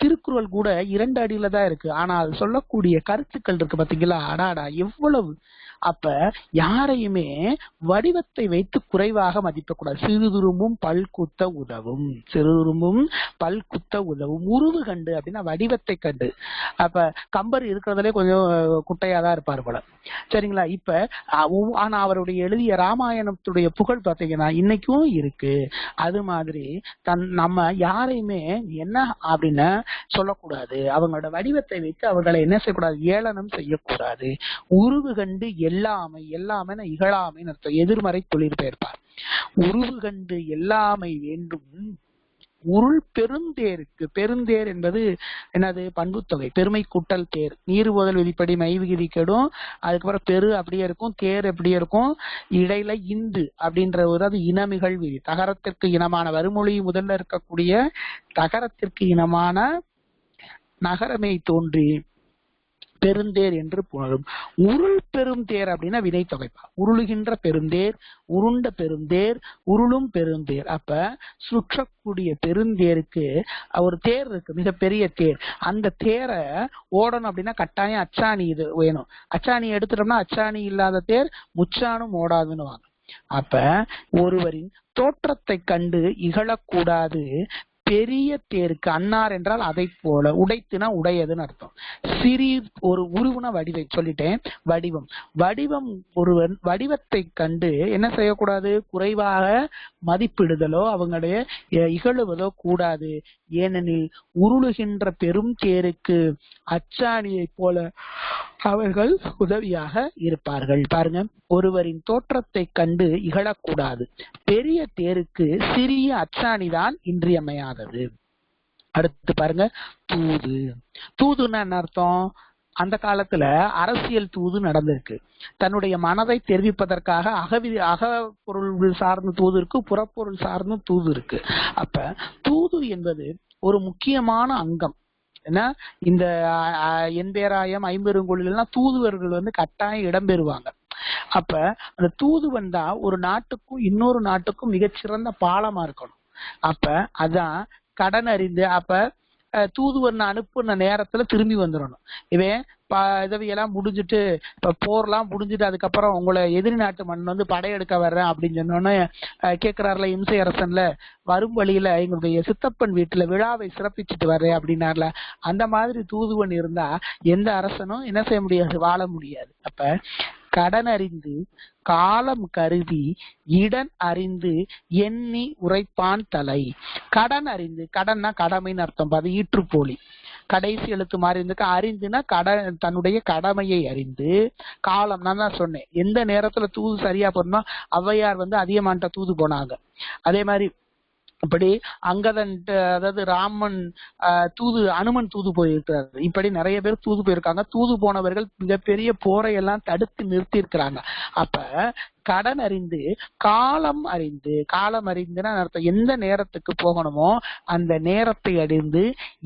திருக்குறள் கூட 2 அடியில தான் இருக்கு, ஆனா அது சொல்லக்கூடிய கருத்துக்கள் இருக்கு பாத்தீங்களா, அடாடா எவ்வளவு. அப்ப யாரையுமே வடிவத்தை வைத்து குறைவாக மதிப்பக்கூடாது. சிறுதுரும்பும் பல் குத்த உதவும், சிறுதுரும்பும் பல் குத்த உதவும். உருவு கண்டு அப்படின்னா வடிவத்தை கண்டு. அப்ப கம்பர் இருக்கிறதுலே கொஞ்சம் குட்டையாதான் இருப்பார் போல. சரிங்களா? இப்ப ஆனா அவருடைய எழுதிய ராமாயணத்துடைய புகழ் பாத்தீங்கன்னா இன்னைக்கும் இருக்கு. அது மாதிரி நம்ம யாரையுமே என்ன அப்படின்னு சொல்லக்கூடாது. அவங்களோட வடிவத்தை வைத்து அவர்களை என்ன செய்யக்கூடாது, ஏளனம் செய்யக்கூடாது. உருவு கண்டு எல்லாமை, எல்லாமை இகழாமைன்னு அர்த்தம், எதிர்மறை தொழிற்பெயர்ப்பார். உருவு கண்டு எல்லாமை வேண்டும் உருள் பெருந்தேருக்கு. பெருந்தேர் என்பது என்னது, பண்புத்தொகை, பெருமை கூட்டல் தேர். நீர் போதல் விதிப்படி மை விகுதி கெடும். அதுக்கப்புறம் பெரு அப்படியே இருக்கும், தேர் எப்படியே இருக்கும், இடையில இந்து அப்படின்ற ஒரு இனமிகள் விதி. தகரத்திற்கு இனமான வருமொழி முதல்ல இருக்கக்கூடிய தகரத்திற்கு இனமான நகரமை தோன்றி பெருந்தேர் என்று புணரும். உருள் பெருந்தேர் அப்படின்னா வினை தொகைப்பா. உருளுகின்ற பெருந்தேர், உருண்ட பெருந்தேர், உருளும் பெருந்தேர். அப்ப சுற்றக்கூடிய பெருந்தேருக்கு ஒரு தேர் இருக்கு, மிகப்பெரிய தேர். அந்த தேரை ஓடணும் அப்படின்னா கட்டாயம் அச்சாணி இது வேணும். அச்சாணி எடுத்துட்டோம்னா அச்சாணி இல்லாத தேர் முச்சானும் ஓடாதுன்னு வாங்க. அப்ப ஒருவரின் தோற்றத்தை கண்டு இகழக்கூடாது. பெரிய தேருக்கு, அன்னார் என்றால் அதை போல, உடைத்துனா உடையதுன்னு அர்த்தம். ஒரு உருவன வடிவை சொல்லிட்டேன். வடிவம், வடிவம் ஒருவன் வடிவத்தை கண்டு என்ன செய்யக்கூடாது, குறைவாக மதிப்பிடுதலோ அவங்களுடைய இகழுவதோ கூடாது. ஏனெனில் உருளுகின்ற பெரும் தேருக்கு அச்சாணியை போல அவர்கள் உதவியாக இருப்பார்கள். பாருங்க, ஒருவரின் தோற்றத்தை கண்டு இகழக்கூடாது. பெரிய தேருக்கு சிறிய அச்சாணிதான் இன்றியமையாதது. அடுத்து பாருங்க, தூது. தூதுன்னா என்ன அர்த்தம்? அந்த காலத்துல அரசியல் தூது நடந்திருக்கு. தன்னுடைய மனதை தெரிவிப்பதற்காக அகப்பொருள் சார்ந்த தூது இருக்கு, புறப்பொருள் சார்ந்த தூது இருக்கு. அப்ப தூது என்பது ஒரு முக்கியமான அங்கம். ஏன்னா இந்த எண்பேராயம் ஐம்பெருங்கொழில் தூதுவர்கள் கட்டாயம் இடம்பெறுவாங்க. அப்ப அந்த தூதுவன் தான் ஒரு நாட்டுக்கும் இன்னொரு நாட்டுக்கும் மிகச்சிறந்த பாலமா இருக்கணும். அப்ப அதான் கடன் அறிந்து, அப்ப தூதுவன் அனுப்புன நேரத்துல திரும்பி வந்துடணும். இவன் இதவியெல்லாம் முடிஞ்சுட்டு, இப்ப போர்லாம் முடிஞ்சுட்டு அதுக்கப்புறம் உங்களை எதிரி நாட்டு மண் படையெடுக்க வர்றேன் அப்படின்னு சொன்னோன்னு கேட்கிறாருல இம்சை அரசன்ல, வரும் வழியில எங்களுடைய சித்தப்பன் வீட்டுல விழாவை சிறப்பிச்சுட்டு வர்றேன் அப்படின்னார்ல, அந்த மாதிரி தூதுவன் இருந்தா எந்த அரசனும் என்ன செய்ய முடியாது, வாழ முடியாது. அப்ப கடன் அறிந்து காலம் கருதி இடன் அறிந்து எண்ணி உரைப்பான் தலை. கடன் அறிந்து, கடன்னா கடமைன்னு அர்த்தம், அது ஈற்றுப்போலி, கடைசி எழுத்து மாதிரி இருந்துக்கு. அறிந்துனா தன்னுடைய கடமையை அறிந்து, காலம் நான் தான் சொன்னேன் எந்த நேரத்துல தூது சரியா போனா, ஔவையார் அதியமான்ட்ட தூது போனாங்க. அதே மாதிரி இப்படி அங்கதன், அதாவது ராமன் தூது, அனுமன் தூது போயிருக்கிறார். இப்படி நிறைய பேர் தூது போயிருக்காங்க. தூது போனவர்கள் மிகப்பெரிய போரை எல்லாம் தடுத்து நிறுத்தி இருக்கிறாங்க. அப்ப கடன் அறிந்து காலம் அறிந்து, காலம் அறிந்துன்னா அர்த்தம் எந்த நேரத்துக்கு போகணுமோ அந்த நேரத்தை அறிந்து,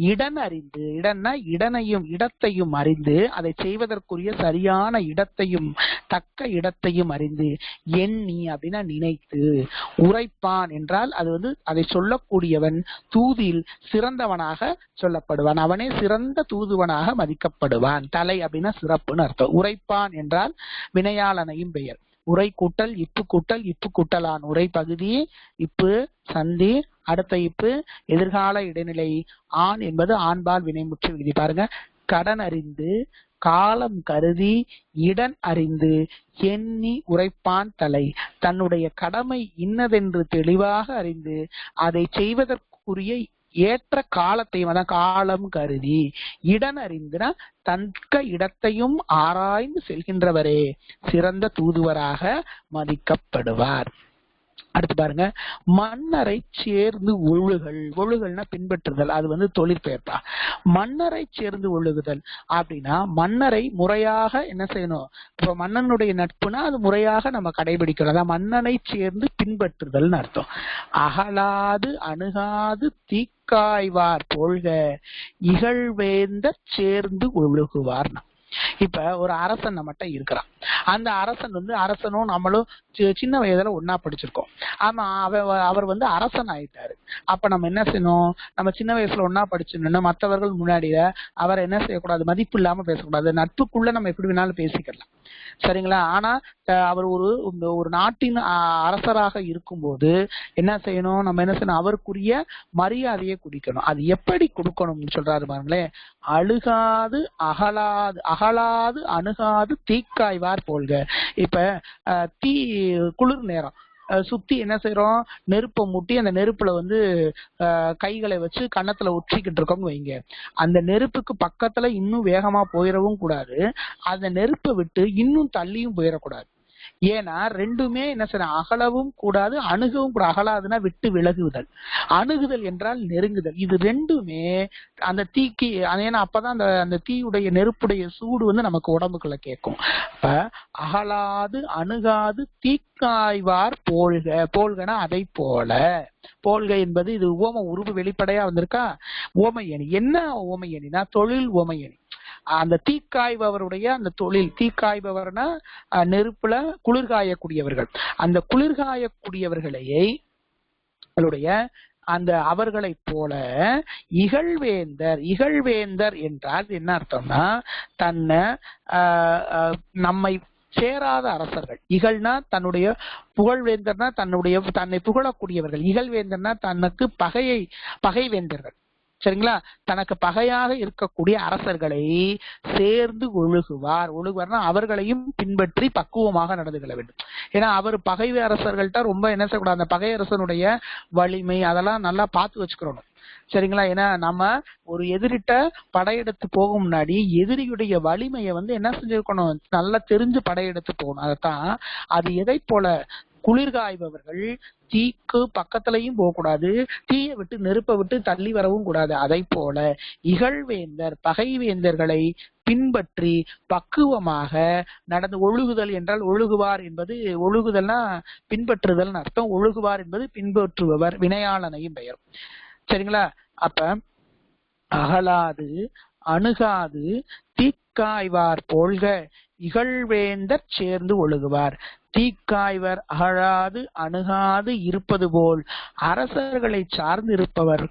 இடன் அறிந்து, இடன்னா இடனையும் இடத்தையும் அறிந்து, அதை செய்வதற்குரிய சரியான இடத்தையும் தக்க இடத்தையும் அறிந்து, எண்ணி அப்படின்னா நினைத்து, உரைப்பான் என்றால் அது அதை சொல்லக்கூடியவன் தூதில் சிறந்தவனாக சொல்லப்படுவான். அவனே சிறந்த தூதுவனாக மதிக்கப்படுவான். தலை அப்படின்னா சிறப்புன்னு அர்த்தம். உரைப்பான் என்றால் வினையாளனையும் பெயர். உரை கூட்டல் இப்பு கூட்டல் இப்பு கூட்டலான். உரை பகுதி, இப்பு சந்தி, அடுத்த இப்பு எதிர்கால இடைநிலை. ஆண் என்பது ஆண்பால் வினைமுற்று விகுதி. பாருங்க, கடன் அறிந்து காலம் கருதி இடன் அறிந்து எண்ணி உரைப்பான் தலை. தன்னுடைய கடமை இன்னதென்று தெளிவாக அறிந்து அதை செய்வதற்குரிய ஏற்ற காலத்தையும், அதான் காலம் கருதி. இடன் அறிந்துனா தக்க இடத்தையும் ஆராய்ந்து செல்கின்றவரே சிறந்த தூதுவராக மதிக்கப்படுவார். அடுத்து பாருங்க, மன்னரை சேர்ந்து ஒழுகல். ஒழுகல்னா பின்பற்றுதல், அது தொழிற்பெயர்ப்பா. மன்னரை சேர்ந்து ஒழுகுதல் அப்படின்னா மன்னரை முறையாக என்ன செய்யணும். இப்ப மன்னனுடைய நட்புனா அது முறையாக நம்ம கடைபிடிக்கணும். அதான் மன்னனை சேர்ந்து பின்பற்றுதல்னு அர்த்தம். அகலாது அணுகாது தீக்காய்வார் போல்க இகழ்வேந்த சேர்ந்து ஒழுகுவார். இப்ப ஒரு அரசன் நம்மகிட்ட இருக்கிறான். அந்த அரசன் அரசனும் நம்மளும் சின்ன வயதுல ஒன்னா படிச்சிருக்கோம். ஆமா, அவர் அரசன் ஆயிட்டாரு. அப்ப நம்ம என்ன செய்யணும், நம்ம சின்ன வயசுல ஒன்னா படிச்சிருந்தோம், மற்றவர்கள் முன்னாடிய அவரை என்ன செய்யக்கூடாது, மதிப்பு இல்லாம பேசக்கூடாது. நட்புக்குள்ள நம்ம எப்படி வேணாலும் பேசிக்கலாம், சரிங்களா. ஆனா அவர் ஒரு நாட்டின் அரசராக இருக்கும்போது என்ன செய்யணும், நம்ம என்ன செய்யணும், அவருக்குரிய மரியாதையை குடிக்கணும். அது எப்படி கொடுக்கணும்னு சொல்றாரு பாருங்களேன். அழுகாது அகலாது, அகலாது அணுகாது தீக்காய்வார் போல்க. இப்ப தீ குளிர் நேரம், சுத்தி என்ன செய்யறோம், நெருப்பை மூட்டி அந்த நெருப்புல வந்து கைகளை வச்சு கன்னத்துல ஒற்றிக்கிட்டு இருக்கோம்னு வைங்க. அந்த நெருப்புக்கு பக்கத்துல இன்னும் வேகமா போயிடவும் கூடாது, அந்த நெருப்பை விட்டு இன்னும் தள்ளியும் போயிடக்கூடாது. ஏன்னா ரெண்டுமே என்ன செய்ய, அகலவும் கூடாது அணுகவும் கூட. அகலாதுன்னா விட்டு விலகுதல், அணுகுதல் என்றால் நெருங்குதல். இது ரெண்டுமே அந்த தீக்கு, ஏன்னா அப்பதான் அந்த தீயுடைய நெருப்புடைய சூடு வந்து நமக்கு உடம்புக்குள்ள கேட்கும். இப்ப அகலாது அணுகாது தீக்காய்வார் போல்க, போல்கனா அதை போல. போல்க என்பது இது உவம உருவு வெளிப்படையா வந்திருக்கா. ஓமையணி என்ன ஓமையணினா தொழில் ஓமையணி. அந்த தீக்காய்பவருடைய அந்த தொழில், தீக்காய்பவர்னா நெருப்புல குளிர்காயக்கூடியவர்கள், அந்த குளிர்காயக்கூடியவர்களையே அந்த அவர்களை போல இகழ்வேந்தர். இகழ்வேந்தர் என்றால் என்ன அர்த்தம்னா, தன்னை நம்மை சேராத அரசர்கள். இகழ்னா தன்னுடைய, புகழ்வேந்தர்னா தன்னை புகழக்கூடியவர்கள், இகழ்வேந்தர்னா தனக்கு பகைவேந்தர்கள். சரிங்களா? தனக்கு பகையாக இருக்கக்கூடிய அரசர்களை சேர்ந்து ஒழுகுவார். ஒழுகுவார்னா அவர்களையும் பின்பற்றி பக்குவமாக நடந்து கொள்ள வேண்டும். ஏன்னா அவர் பகை அரசர்கள்ட்ட ரொம்ப என்ன செய்யக்கூடாது, அந்த பகை அரசனுடைய வலிமை அதெல்லாம் நல்லா பார்த்து வச்சுக்கிறோம். சரிங்களா? ஏன்னா நம்ம ஒரு எதிரிட்ட படையெடுத்து போகும் முன்னாடி எதிரியுடைய வலிமையை வந்து என்ன செஞ்சிருக்கணும், நல்லா தெரிஞ்சு படையெடுத்து போகணும். அதைத்தான் அது எதை போல, குளிர்காய்பவர்கள் தீக்கு பக்கத்திலையும் போகக்கூடாது, தீயை விட்டு நெருப்பை விட்டு தள்ளி வரவும் கூடாது. அதை போல இகழ்வேந்தர் பகைவேந்தர்களை பின்பற்றி பக்குவமாக நடந்து, ஒழுகுதல் என்றால் ஒழுகுவார் என்பது, ஒழுகுதல்னா பின்பற்றுதல் அர்த்தம், ஒழுகுவார் என்பது பின்பற்றுபவர், வினையாளனையும் பெயர். சரிங்களா? அப்ப அகலாது அணுகாது தீக்காய்வார் போல்க இகழ்வேந்தர் சேர்ந்து ஒழுகுவார். தீக்காய்வர் அகழாது அணுகாது இருப்பது போல் அரசர்களை சார்ந்து இருப்பவர்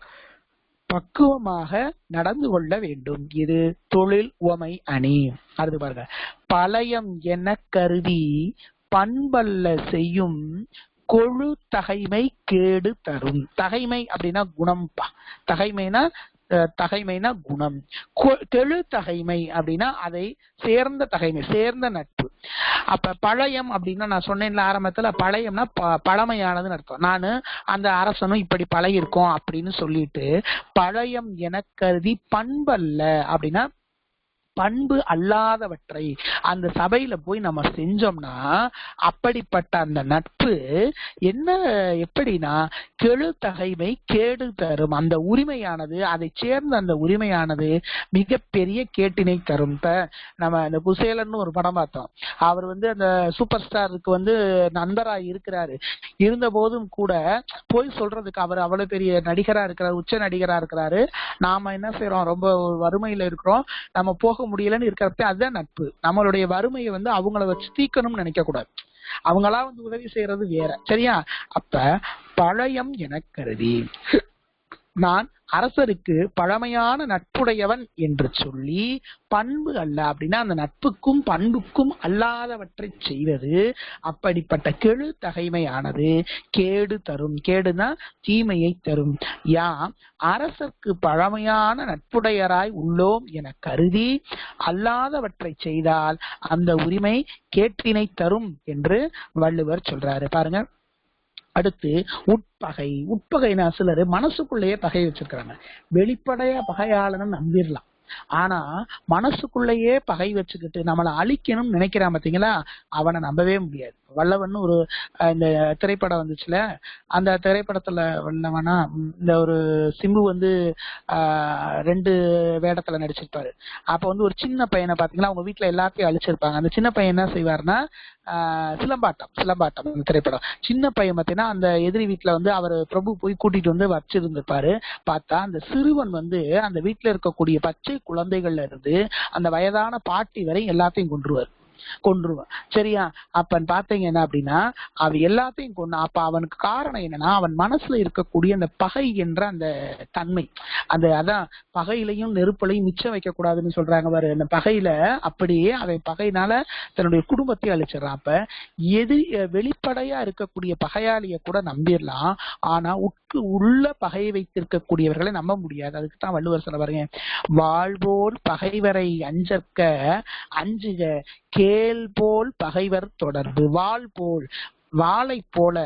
பக்குவமாக நடந்து கொள்ள வேண்டும். இது தொழில் உவமை அணி. அடுத்து பாருங்க, பழையம் என கருதி பண்பல்ல செய்யும் கொழு தகைமை கேடு தரும். தகைமை அப்படின்னா குணம்பா. தகைமைனா குணம். கெழு தகைமை அப்படின்னா அதை சேர்ந்த தகைமை, சேர்ந்த நட்பு. அப்ப பழையம் அப்படின்னா நான் சொன்னேன்ல ஆரம்பத்துல, பழையம்னா பழமையானதுன்னு அர்த்தம். நானு அந்த அரசனும் இப்படி பழகிருக்கோம் அப்படின்னு சொல்லிட்டு, பழையம் என கருதி பண்பல்ல அப்படின்னா பண்பு அல்லாதவற்றை அந்த சபையில போய் நம்ம செஞ்சோம்னா, அப்படிப்பட்ட அந்த நட்பு என்ன, எப்படின்னா கெழு தகைமை கேடு தரும். அந்த உரிமையானது, அதை சேர்ந்த அந்த உரிமையானது மிகப்பெரிய கேட்டினை தரும். இப்ப நம்ம இந்த குசேலன்னு ஒரு படம் பார்த்தோம். அவர் வந்து அந்த சூப்பர் ஸ்டாருக்கு வந்து நண்பரா இருக்கிறாரு. இருந்த போதும் கூட போய் சொல்றதுக்கு, அவர் அவ்வளவு பெரிய நடிகரா இருக்கிறார், உச்ச நடிகரா இருக்கிறாரு. நாம என்ன செய்யறோம், ரொம்ப வறுமையில இருக்கிறோம், நம்ம போக முடியலன்னு இருக்கிறப்ப அதுதான் நட்பு. நம்மளுடைய வறுமையை வந்து அவங்கள வச்சு தீக்கணும்னு நினைக்க கூடாது, அவங்களா வந்து உதவி செய்யறது வேற. சரியா? அப்ப பழையம் என கருதி நான் அரசருக்கு பழமையான நட்புடையவன் என்று சொல்லி, பண்பு அல்ல அப்படின்னா அந்த நட்புக்கும் பண்புக்கும் அல்லாதவற்றை செய்வது, அப்படிப்பட்ட கெழு தகைமையானது கேடு தரும். கேடுனா தீமையை தரும். யாம் அரசருக்கு பழமையான நட்புடையராய் உள்ளோம் என கருதி அல்லாதவற்றை செய்தால் அந்த உரிமை கேட்டினை தரும் என்று வள்ளுவர் சொல்றாரு. பாருங்க. அடுத்து உட்பகை. உட்பகைனா சிலர் மனசுக்குள்ளேயே பகை வச்சிருக்கிறாங்க. வெளிப்படையா பகையாளன்னு நம்பிடலாம், ஆனா மனசுக்குள்ளேயே பகை வச்சுக்கிட்டு நம்மளை அழிக்கணும்னு நினைக்கிறான் பாத்தீங்களா, அவனை நம்பவே முடியாது. வல்லவன் ஒரு இந்த திரைப்படம் வந்துச்சுல, அந்த திரைப்படத்துல வல்லவனா இந்த ஒரு சிம்பு வந்து 2 வேடத்துல நடிச்சிருப்பாரு. அப்ப வந்து ஒரு சின்ன பையனை பாத்தீங்களா, அவங்க வீட்டுல எல்லாத்தையும் அழிச்சிருப்பாங்க. அந்த சின்ன பையன் என்ன செய்வாருன்னா சிலம்பாட்டம் அந்த திரைப்படம். சின்ன பையன் பாத்தீங்கன்னா அந்த எதிரி வீட்டுல வந்து அவர் பிரபு போய் கூட்டிட்டு வந்து வச்சிருந்திருப்பாரு. பார்த்தா அந்த சிறுவன் வந்து அந்த வீட்டுல இருக்கக்கூடிய பச்சை குழந்தைகள்ல இருந்து அந்த வயதான பாட்டி வரை எல்லாத்தையும் கொன்றுவான். சரியா? அப்ப பாத்தீங்க என்ன அப்படின்னா, அவ எல்லாத்தையும் கொண்டு, அப்ப அவனுக்கு காரணம் என்னன்னா, அவன் மனசுல இருக்கக்கூடிய அந்த பகை என்ற அந்த தன்மை. அதான் பகையிலையும் நெருப்புலையும் மிச்சம் வைக்க கூடாதுன்னு சொல்றாங்க பாரு. அந்த பகையில அப்படியே அவன் பகையினால தன்னுடைய குடும்பத்தை அழிச்சிடறான். அப்ப வெளிப்படையா இருக்கக்கூடிய பகையாளிய கூட நம்பிடலாம், ஆனா உள்ள பகை வைத்திருக்கக்கூடியவர்களை நம்ப முடியாது. அதுக்கு தான் வள்ளுவர் சொல்ல பாருங்க, வாழ்போல் பகைவரை அஞ்சுக கேள் போல் பகைவர் தொடர்பு. வாழ் போல் வாளை போல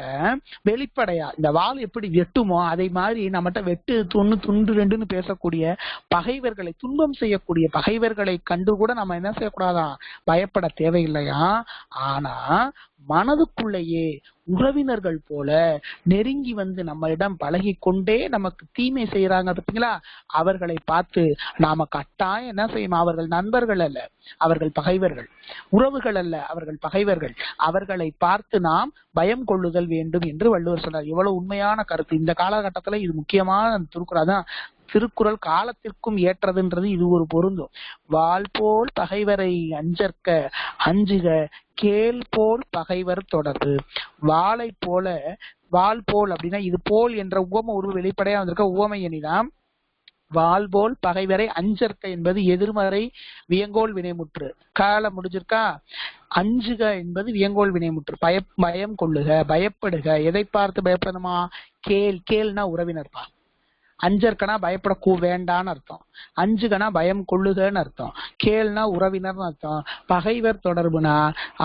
வெளிப்படையா, இந்த வாள் எப்படி வெட்டுமோ அதை மாதிரி நம்மகிட்ட வெட்டு துண்ணு துண்டு ரெண்டுன்னு பேசக்கூடிய பகைவர்களை, துன்பம் செய்யக்கூடிய பகைவர்களை கண்டு கூட நம்ம என்ன செய்யக்கூடாதான், பயப்பட தேவையில்லையா. ஆனா மனதுக்குள்ளேயே உறவினர்கள் போல நெருங்கி வந்து நம்மளிடம் பழகி கொண்டே நமக்கு தீமை செய்யறாங்க பார்த்தீங்களா, அவர்களை பார்த்து நாம கட்டாயம் என்ன செய்யணும், அவர்கள் நண்பர்கள் அல்ல, அவர்கள் பகைவர்கள், உறவுகள் அல்ல, அவர்கள் பகைவர்கள், அவர்களை பார்த்து நாம் பயம் கொள்ளுதல் வேண்டும் என்று வள்ளுவர் சொல்றார். எவ்வளவு உண்மையான கருத்து. இந்த காலகட்டத்துல இது முக்கியமான திருக்குறள் தான். திருக்குறள் காலத்திற்கும் ஏற்றதுன்றது இது ஒரு பொருந்தும். வாள் போல் பகைவரை அஞ்சற்க அஞ்சுக கேள் போல் பகைவர் தொடர்பு. வாளை போல, வாள் போல் அப்படின்னா இது போல் என்ற உவம உருவு வெளிப்படையா வந்திருக்க உவமை எண்ணிதான். வாள் போல் பகைவரை அஞ்சற்க என்பது எதிர்மறை வியங்கோல் வினைமுற்று, கால முடிஞ்சிருக்கா. அஞ்சுக என்பது வியங்கோல் வினைமுற்று, பயம் கொள்ளுக, பயப்படுக. எதை பார்த்து பயப்படணுமா, கேள், கேள்னா உறவினர்பா. அஞ்சற்கனா பயப்பட வேண்டான்னு அர்த்தம், அஞ்சுகனா பயம் கொள்ளுகன்னு அர்த்தம், கேள்னா உறவினர்னு அர்த்தம். பகைவர் தொடர்புனா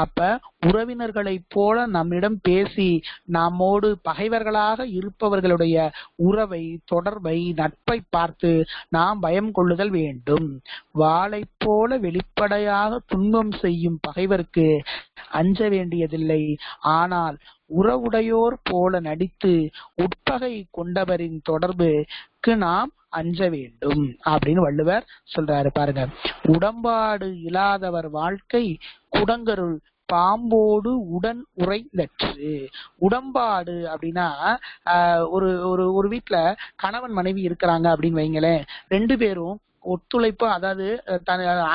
அப்ப உறவினர்களை போல நம்மிடம் பேசி நம்மோடு பகைவர்களாக இருப்பவர்களுடைய உறவை, தொடர்பை, நட்பை பார்த்து நாம் பயம் கொள்ளுதல் வேண்டும். வாளை போல வெளிப்படையாக துன்பம் செய்யும் பகைவருக்கு அஞ்ச வேண்டியதில்லை, ஆனால் உறவுடையோர் போல நடித்து உட்பகை கொண்டவரின் தொடர்புக்கு நாம் அஞ்ச வேண்டும் அப்படின்னு வள்ளுவர் சொல்றாரு. பாருங்க, உடம்பாடு இல்லாதவர் வாழ்க்கை குடங்கருள் பாம்போடு உடன் உறைந்தற்று. உடம்பாடு அப்படின்னா ஒரு ஒரு வீட்டுல கணவன் மனைவி இருக்கிறாங்க அப்படின்னு வைங்களேன், ரெண்டு பேரும் ஒத்துழைப்பு, அதாவது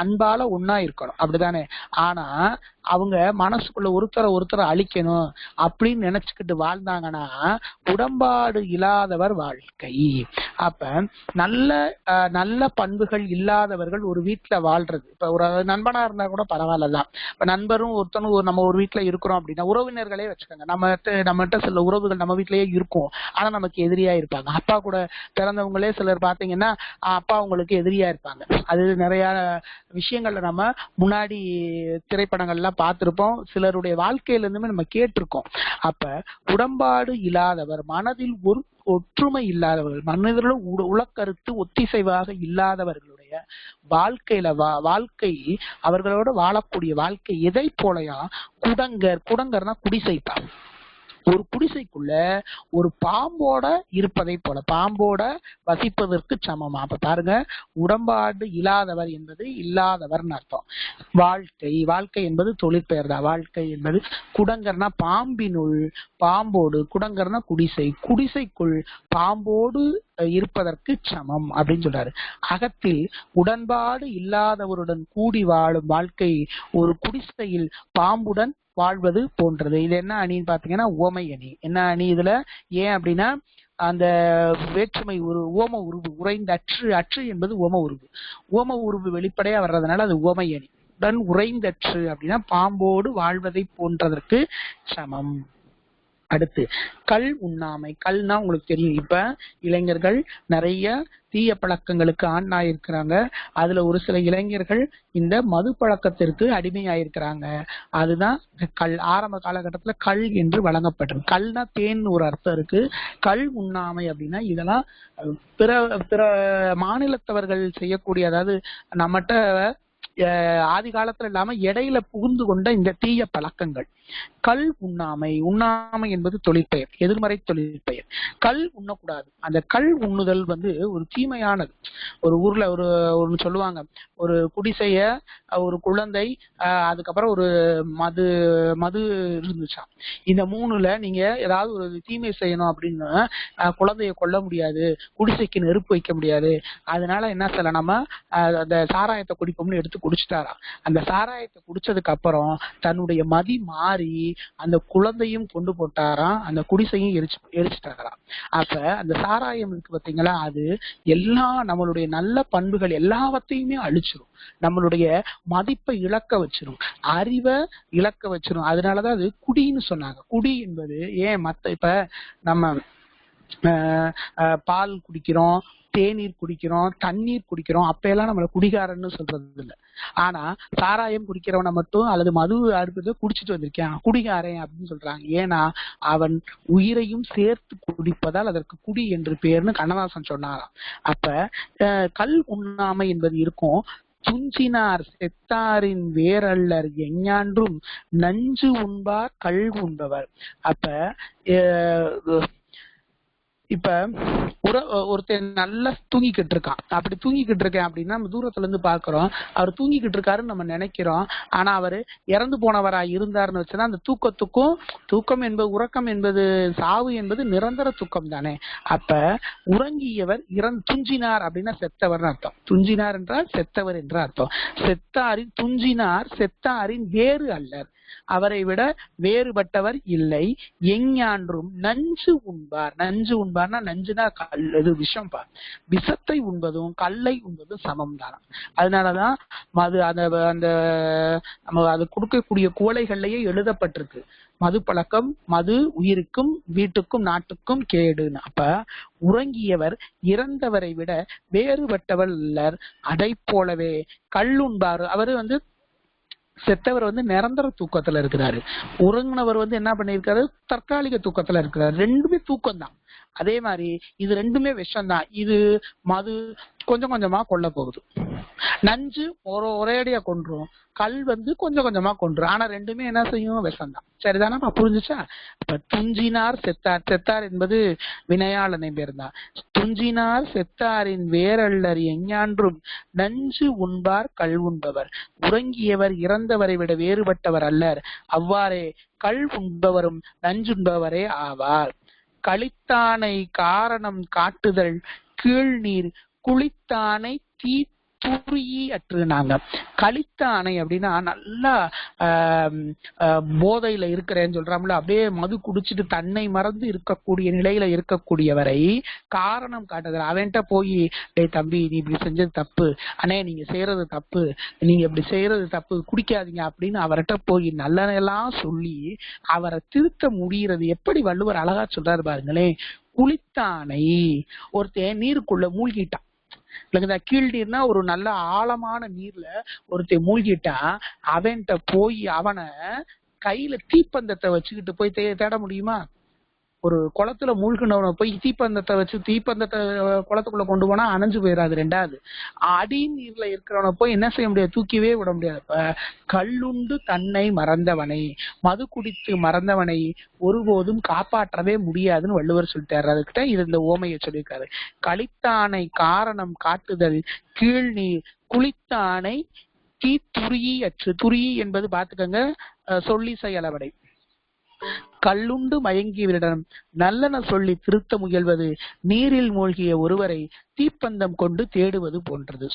அன்பால ஒன்னா இருக்கணும் அப்படிதானே. ஆனா அவங்க மனசுக்குள்ள ஒருத்தரை அழிக்கணும் அப்படின்னு நினைச்சுக்கிட்டு வாழ்ந்தாங்கன்னா உடம்பாடு இல்லாதவர் வாழ்க்கை. அப்ப நல்ல நல்ல பண்புகள் இல்லாதவர்கள் ஒரு வீட்டுல வாழ்றது, இப்ப ஒரு நண்பனா இருந்தா கூட பரவாயில்லதான். இப்ப நண்பரும் ஒருத்தனும் நம்ம ஒரு வீட்டுல இருக்கிறோம் அப்படின்னா, உறவினர்களே வச்சுக்கோங்க, நம்மகிட்ட சில உறவுகள் நம்ம வீட்லயே இருக்கும், ஆனா நமக்கு எதிரியா இருப்பாங்க. அப்பா கூட பிறந்தவங்களே சிலர் பாத்தீங்கன்னா அப்பா உங்களுக்கு எதிரியா இருப்பாங்க. அது நிறைய விஷயங்கள்ல நம்ம முன்னாடி திரைப்படங்கள்லாம் பார்த்திருப்போம், சிலருடைய வாழ்க்கையில இருந்துமே நம்ம கேட்டிருக்கோம். அப்ப உடம்பாடு இல்லாதவர், மனதில் ஒரு ஒற்றுமை இல்லாதவர்கள், மனிதர்களும் உளக்கருத்து ஒத்திசைவாக இல்லாதவர்களுடைய வாழ்க்கையில வாழ்க்கை, அவர்களோட வாழக்கூடிய வாழ்க்கை எதை போலயா, குடங்கர்னா குடிசைப்பாங்க. ஒரு குடிசைக்குள்ள ஒரு பாம்போட இருப்பதை போல, பாம்போட வசிப்பதற்கு சமமா. அப்ப பாருங்க, உடம்பாடு இல்லாதவர் என்பது இல்லாதவர்னு அர்த்தம். வாழ்க்கை என்பது தொழிற்பெயர் தான். வாழ்க்கை என்பது குடங்கர்னா பாம்பினுள், பாம்போடு, குடங்கர்னா குடிசை, குடிசைக்குள் பாம்போடு இருப்பதற்கு சமம் அப்படின்னு சொல்றாரு. அகத்தில் உடன்பாடு இல்லாதவருடன் கூடி வாழும் வாழ்க்கை ஒரு குடிசையில் பாம்புடன் வாழ்வது போன்றது. இது என்ன அணின்னு பாத்தீங்கன்னா உவமை அணி. என்ன அணி இதுல, ஏன் அப்படின்னா அந்த வேற்றுமை ஒரு உவம உருவு, உறைந்த அற்று என்பது உவம உருவு, உவம உருவு வெளிப்படையா வர்றதுனால அது உவமை அணி. உடன் உறைந்தற்று அப்படின்னா பாம்போடு வாழ்வதை போன்றதற்கு சமம். அடுத்து கள் உண்ணாமை. கல்னா உங்களுக்கு தெரியும், இப்ப இளைஞர்கள் நிறைய தீய பழக்கங்களுக்கு ஆண்டாயிருக்கிறாங்க. அதுல ஒரு சில இளைஞர்கள் இந்த மது பழக்கத்திற்கு அடிமையாயிருக்கிறாங்க. அதுதான் கள். ஆரம்ப காலகட்டத்துல கள் என்று வழங்கப்பட்டது. கல்னா தேன் ஒரு அர்த்தம் இருக்கு. கள் உண்ணாமை அப்படின்னா இதெல்லாம் பிற மாநிலத்தவர்கள் செய்யக்கூடிய, அதாவது நம்மகிட்ட ஆதி காலத்துல இல்லாம இடையில புகுந்து கொண்ட இந்த தீய பழக்கங்கள். கள் உண்ணாமை. உண்ணாமை என்பது தொழிற்பெயர், எதிர்மறை தொழிற்பெயர். கள் உண்ணக்கூடாது. அந்த கள் உண்ணுதல் ஒரு தீமையானது. ஒரு ஊர்ல ஒரு சொல்லுவாங்க, ஒரு குடிசைய ஒரு குழந்தை, அதுக்கப்புறம் ஒரு மது இருந்துச்சாம். இந்த மூணுல நீங்க ஏதாவது ஒரு தீமை செய்யணும் அப்படின்னு குழந்தைய கொல்ல முடியாது, குடிசைக்கு நெருப்பு வைக்க முடியாது. அதனால என்ன செய்யலாம், நம்ம அந்த சாராயத்தை குடிப்போம்னு எடுத்து குடிச்சுட்டாராம். அந்த சாராயத்தை குடிச்சதுக்கு அப்புறம் தன்னுடைய மதி மாறி அந்த குழந்தையும் கொண்டு போட்டாராம், அந்த குடிசையும் எரிச்சுட்டாராம். அப்ப அந்த சாராயம் இருக்கு பாத்தீங்களா, அது எல்லா நம்மளுடைய நல்ல பண்புகள் எல்லாவற்றையுமே அழிச்சிரும், நம்மளுடைய மதிப்பை இழக்க வச்சிரும், அறிவை இழக்க வச்சிரும். அதனாலதான் அது குடின்னு சொன்னாங்க. குடி என்பது ஏன் இப்ப நம்ம பால் குடிக்கிறோம், தேநீர் குடிக்கிறோம், தண்ணீர் குடிக்கிறோம், அப்ப எல்லாம் நம்மள குடிகாரன்னு சொல்றது இல்ல. ஆனா சாராயம் குடிக்கிறவனை மட்டும் அல்லது மது அடுத்தது குடிச்சிட்டு வந்திருக்கேன் குடிகாரன் அப்படின்னு சொல்றாங்க. ஏன்னா அவன் உயிரையும் சேர்த்து குடிப்பதால் அதற்கு குடி என்று பேர்னு கண்ணதாசன் சொன்னாராம். அப்ப கல் உண்ணாமை என்பது இருக்கும். துஞ்சினார் செத்தாரின் வேரல்லர் எஞ்ஞான்றும் நஞ்சு உண்பார் கள் உண்பவர். இப்ப ஒருத்தர் நல்லா தூங்கிக்கிட்டு இருக்கான். அப்படி தூங்கிக்கிட்டு இருக்கேன் அப்படின்னா நம்ம தூரத்துல இருந்து பாக்குறோம், அவர் தூங்கிக்கிட்டு இருக்காருன்னு நம்ம நினைக்கிறோம். ஆனா அவரு இறந்து போனவரா இருந்தாருன்னு வச்சுன்னா அந்த தூக்கம் என்பது உறக்கம் என்பது சாவு என்பது நிரந்தர தூக்கம் தானே. அப்ப உறங்கியவர் துஞ்சினார் அப்படின்னா செத்தவர் அர்த்தம். துஞ்சினார் என்றால் செத்தவர் என்ற அர்த்தம். துஞ்சினார் செத்தாரின் வேறு அல்லர், அவரை விட வேறுபட்டவர் இல்லை. எஞ்ஞான்றும் நஞ்சு உண்பார். நஞ்சு உண்பார்னா நஞ்சுனா இது விஷம் பார். விஷத்தை உண்பதும் கல்லை உண்பதும் சமம் தானா. அதனாலதான் மது அந்த நம்ம அது கொடுக்கக்கூடிய குவளைகள்லயே எழுதப்பட்டிருக்கு, மது பழக்கம் மது உயிருக்கும் வீட்டுக்கும் நாட்டுக்கும் கேடுன்னு. அப்ப உறங்கியவர் இறந்தவரை விட வேறுபட்டவர் அல்லர். அதை போலவே கல்லுண்பார், அவரு செத்தவர் நிரந்தர தூக்கத்துல இருக்கிறாரு. உறங்கினவர் என்ன பண்ணிருக்காரு, தற்காலிக தூக்கத்துல இருக்கிறாரு. ரெண்டுமே தூக்கம் தான். அதே மாதிரி இது ரெண்டுமே விஷம் தான். இது மது கொஞ்சம் கொஞ்சமா கொல்ல போகுது, நஞ்சு ஒரேடியா கொன்றும், கல் கொஞ்சம் கொஞ்சமா கொன்றும். ஆனா ரெண்டுமே என்ன செய்யும், விஷம் தான். சரிதானா, புரிஞ்சுச்சா? இப்ப துஞ்சினார் செத்தார், செத்தார் என்பது வினையாளனை பேர் தான். துஞ்சினார் செத்தாரின் வேரல்லர் எஞ்ஞான்றும் நஞ்சு உண்பார் கள் உண்பவர். உறங்கியவர் இறந்தவரை விட வேறுபட்டவர் அல்லர், அவ்வாறே கள் உண்பவரும் நஞ்சுண்பவரே ஆவார். களித்தானை காரணம் காட்டுதல் கீழ்நீர் குளித்தானை தீ துரியி அற்றுனாங்க. களித்தானை அப்படின்னா நல்லா போதையில இருக்கிறேன்னு சொல்றாங்களோ, அப்படியே மது குடிச்சிட்டு தன்னை மறந்து இருக்கக்கூடிய நிலையில இருக்கக்கூடியவரை காரணம் காட்டுதல். அவன்கிட்ட போய், டேய் தம்பி நீ இப்படி செஞ்சது தப்பு, அண்ணே நீங்க செய்யறது தப்பு, நீங்க இப்படி செய்யறது தப்பு, குடிக்காதீங்க அப்படின்னு அவர்கிட்ட போய் நல்லெல்லாம் சொல்லி அவரை திருத்த முடிகிறது. எப்படி வள்ளுவர் அழகா சொல்றாரு பாருங்களேன். குளித்தானை, ஒருத்தன் நீருக்குள்ள மூழ்கிட்டான். கீழ் நீர்னா ஒரு நல்ல ஆழமான நீர்ல ஒருத்தர் மூழ்கிட்டா, அவன்கிட்ட போய் அவனை கையில தீப்பந்தத்தை வச்சுக்கிட்டு போய் தேட முடியுமா? ஒரு குளத்துல மூழ்கினவனை போய் தீப்பந்தத்தை வச்சு தீப்பந்தத்தை குளத்துக்குள்ள கொண்டு போனா அணைஞ்சு போயிடாது. ரெண்டாவது, அடி நீர்ல இருக்கிறவனை போய் என்ன செய்ய முடியாது, தூக்கிவே விட முடியாது. கல்லுண்டு தன்னை மறந்தவனை, மது குடித்து மறந்தவனை ஒருபோதும் காப்பாற்றவே முடியாதுன்னு வள்ளுவர் சொல்லிட்டாரு. அதுக்கிட்ட இது இந்த ஓமையை சொல்லியிருக்காரு. களித்தானை காரணம் காட்டுதல் கீழ்நீர் குளித்தானை தீ துரியி அற்று. துரியி என்பது பாத்துக்கங்க சொல்லி செயலவடை. கல்லுண்டு மயங்கியவரிடம் நல்லன சொல்லி திருத்த முயல்வது நீரில் மூழ்கிய ஒருவரை தீப்பந்தம் கொண்டு தேடுவது போன்றது.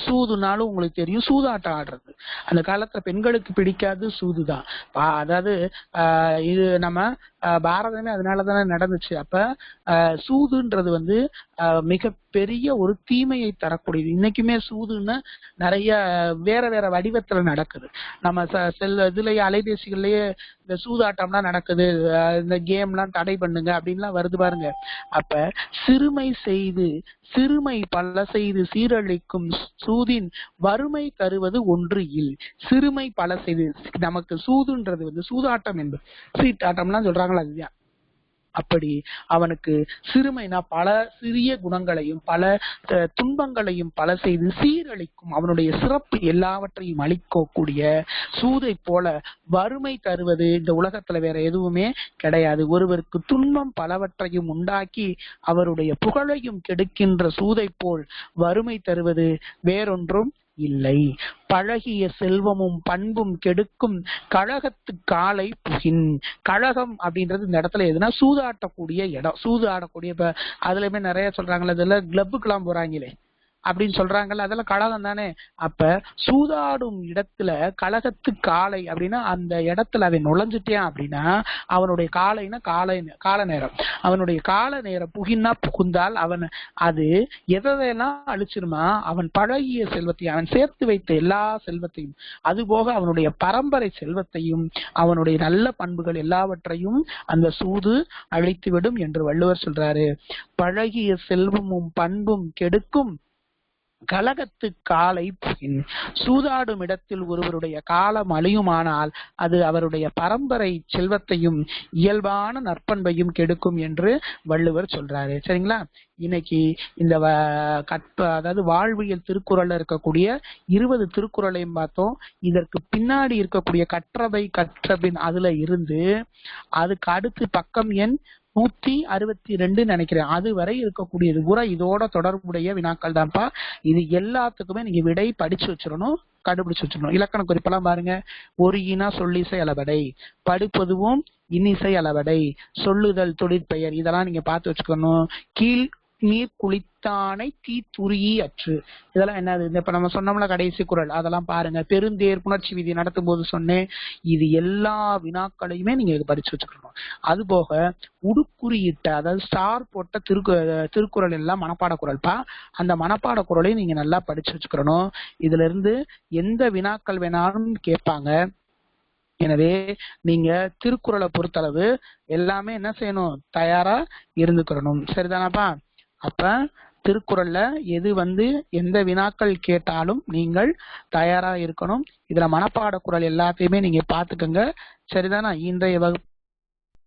சூதுனாலும் உங்களுக்கு தெரியும், சூதாட்டம் ஆடுறது. அந்த காலத்துல பெண்களுக்கு பிடிக்காது சூதுதான். அதாவது இது நம்ம பாரதமே அதனாலதானே நடந்துச்சு. அப்ப சூதுன்றது மிக பெரிய ஒரு தீமையை தரக்கூடியது. இன்னைக்குமே சூதுன்னு நிறைய வேற வேற வடிவத்துல நடக்குது. நம்ம இதுலயே அலைபேசிகள்லயே இந்த சூதாட்டம்லாம் நடக்குது, இந்த கேம்லாம் தடை பண்ணுங்க அப்படின்லாம் வருது பாருங்க. அப்ப சிறுமை பல செய்து சீரழிக்கும் சூதின் வறுமை தருவது ஒன்று இல். சிறுமை பல செய்து, நமக்கு சூதுன்றது சூதாட்டம் என்பது சீட்டாட்டம்லாம் சொல்றாங்களா, அதுதான். அப்படி அவனுக்கு சிறுமைனா பல சிறிய குணங்களையும் பல துன்பங்களையும் பல செய்து சீரழிக்கும், அவனுடைய சிறப்பு எல்லாவற்றையும் அளிக்கக்கூடிய சூதை போல வறுமை தருவது இந்த உலகத்துல வேற எதுவுமே கிடையாது. ஒருவருக்கு துன்பம் பலவற்றையும் உண்டாக்கி அவருடைய புகழையும் கெடுக்கின்ற சூதை போல் வறுமை தருவது வேறொன்றும் இல்லை. பழகிய செல்வமும் பண்பும் கெடுக்கும் கழகத்து காலை புகின். கழகம் அப்படின்றது இந்த இடத்துல எதுனா சூதாட்டக்கூடிய இடம், சூது ஆடக்கூடிய. இப்ப அதுலயுமே நிறைய சொல்றாங்களே, இதெல்லாம் கிளப்புக்கெல்லாம் போறாங்களே, அப்படின்னு சொல்றாங்கல்ல, அதெல்லாம் கழகம் தானே. அப்ப சூதாடும் இடத்துல கழகத்து காலை அப்படின்னா அந்த இடத்துல அவன் நுழைஞ்சிட்டான் அப்படின்னா அவனுடைய காலைன்னா கால நேரம், அவனுடைய கால நேரம் புகுந்தால் அவன் அது எதையெல்லாம் அழிச்சிருமா, அவன் பழகிய செல்வத்தையும் அவன் சேர்த்து வைத்த எல்லா செல்வத்தையும் அதுபோக அவனுடைய பரம்பரை செல்வத்தையும் அவனுடைய நல்ல பண்புகள் எல்லாவற்றையும் அந்த சூது அழித்துவிடும் என்று வள்ளுவர் சொல்றாரு. பழகிய செல்வமும் பண்பும் கெடுக்கும் கலகத்து காலை புகின். சூதாடும் இடத்தில் ஒருவருடைய காலம் அழியுமானால் அது அவருடைய பரம்பரை செல்வத்தையும் இயல்பான நற்பண்பையும் கெடுக்கும் என்று வள்ளுவர் சொல்றாரு. சரிங்களா? இன்னைக்கு இந்த அதாவது வாழ்வியல் திருக்குறள்ல இருக்கக்கூடிய 20 திருக்குறளையும் பார்த்தோம். இதற்கு பின்னாடி இருக்கக்கூடிய கற்றவை கற்றபின் அதுல இருந்து அதுக்கு அடுத்து பக்கம் எண் 162 நினைக்கிறேன், அது வரை இருக்கக்கூடியது பூரா இதோட தொடர்புடைய வினாக்கள் தான்ப்பா. இது எல்லாத்துக்குமே நீங்க விடை படிச்சு வச்சிடணும், கண்டுபிடிச்சு வச்சிடணும். இலக்கண குறிப்பெல்லாம் பாருங்க. ஒரு இனா சொல்லிசை அளவடை, படுப்பதுவும் இன்னிசை அளவடை, சொல்லுதல் தொழிற்பெயர், இதெல்லாம் நீங்க பார்த்து வச்சுக்கணும். கீழ் நீர் குளித்தானை தீத்துரியி அற்று, இதெல்லாம் என்னது? இப்ப நம்ம சொன்னோம்ல கடைசி குறள், அதெல்லாம் பாருங்க. பெருந்தேர் புணர்ச்சி விதி நடத்தும் போது சொன்னேன். இது எல்லா வினாக்களையுமே நீங்க படிச்சு வச்சுக்கணும். அது போக உடுக்குறியிட்ட அதாவது ஸ்டார் போட்ட திருக்குறள் எல்லாம் மனப்பாட குறள்பா. அந்த மனப்பாட குறளையும் நீங்க நல்லா படிச்சு வச்சுக்கணும். இதுல இருந்து எந்த வினாக்கள் வேணாலும் கேட்பாங்க. எனவே நீங்க திருக்குறளை பொறுத்தளவு எல்லாமே என்ன செய்யணும், தயாரா இருந்துக்கிறணும். சரிதானாப்பா? அப்ப திருக்குறள்ல எது எந்த வினாக்கள் கேட்டாலும் நீங்கள் தயாரா இருக்கணும். இதுல மனப்பாட குறள் எல்லாத்தையுமே நீங்க பாத்துக்கோங்க. சரிதானா? இன்றைய வகுப்பு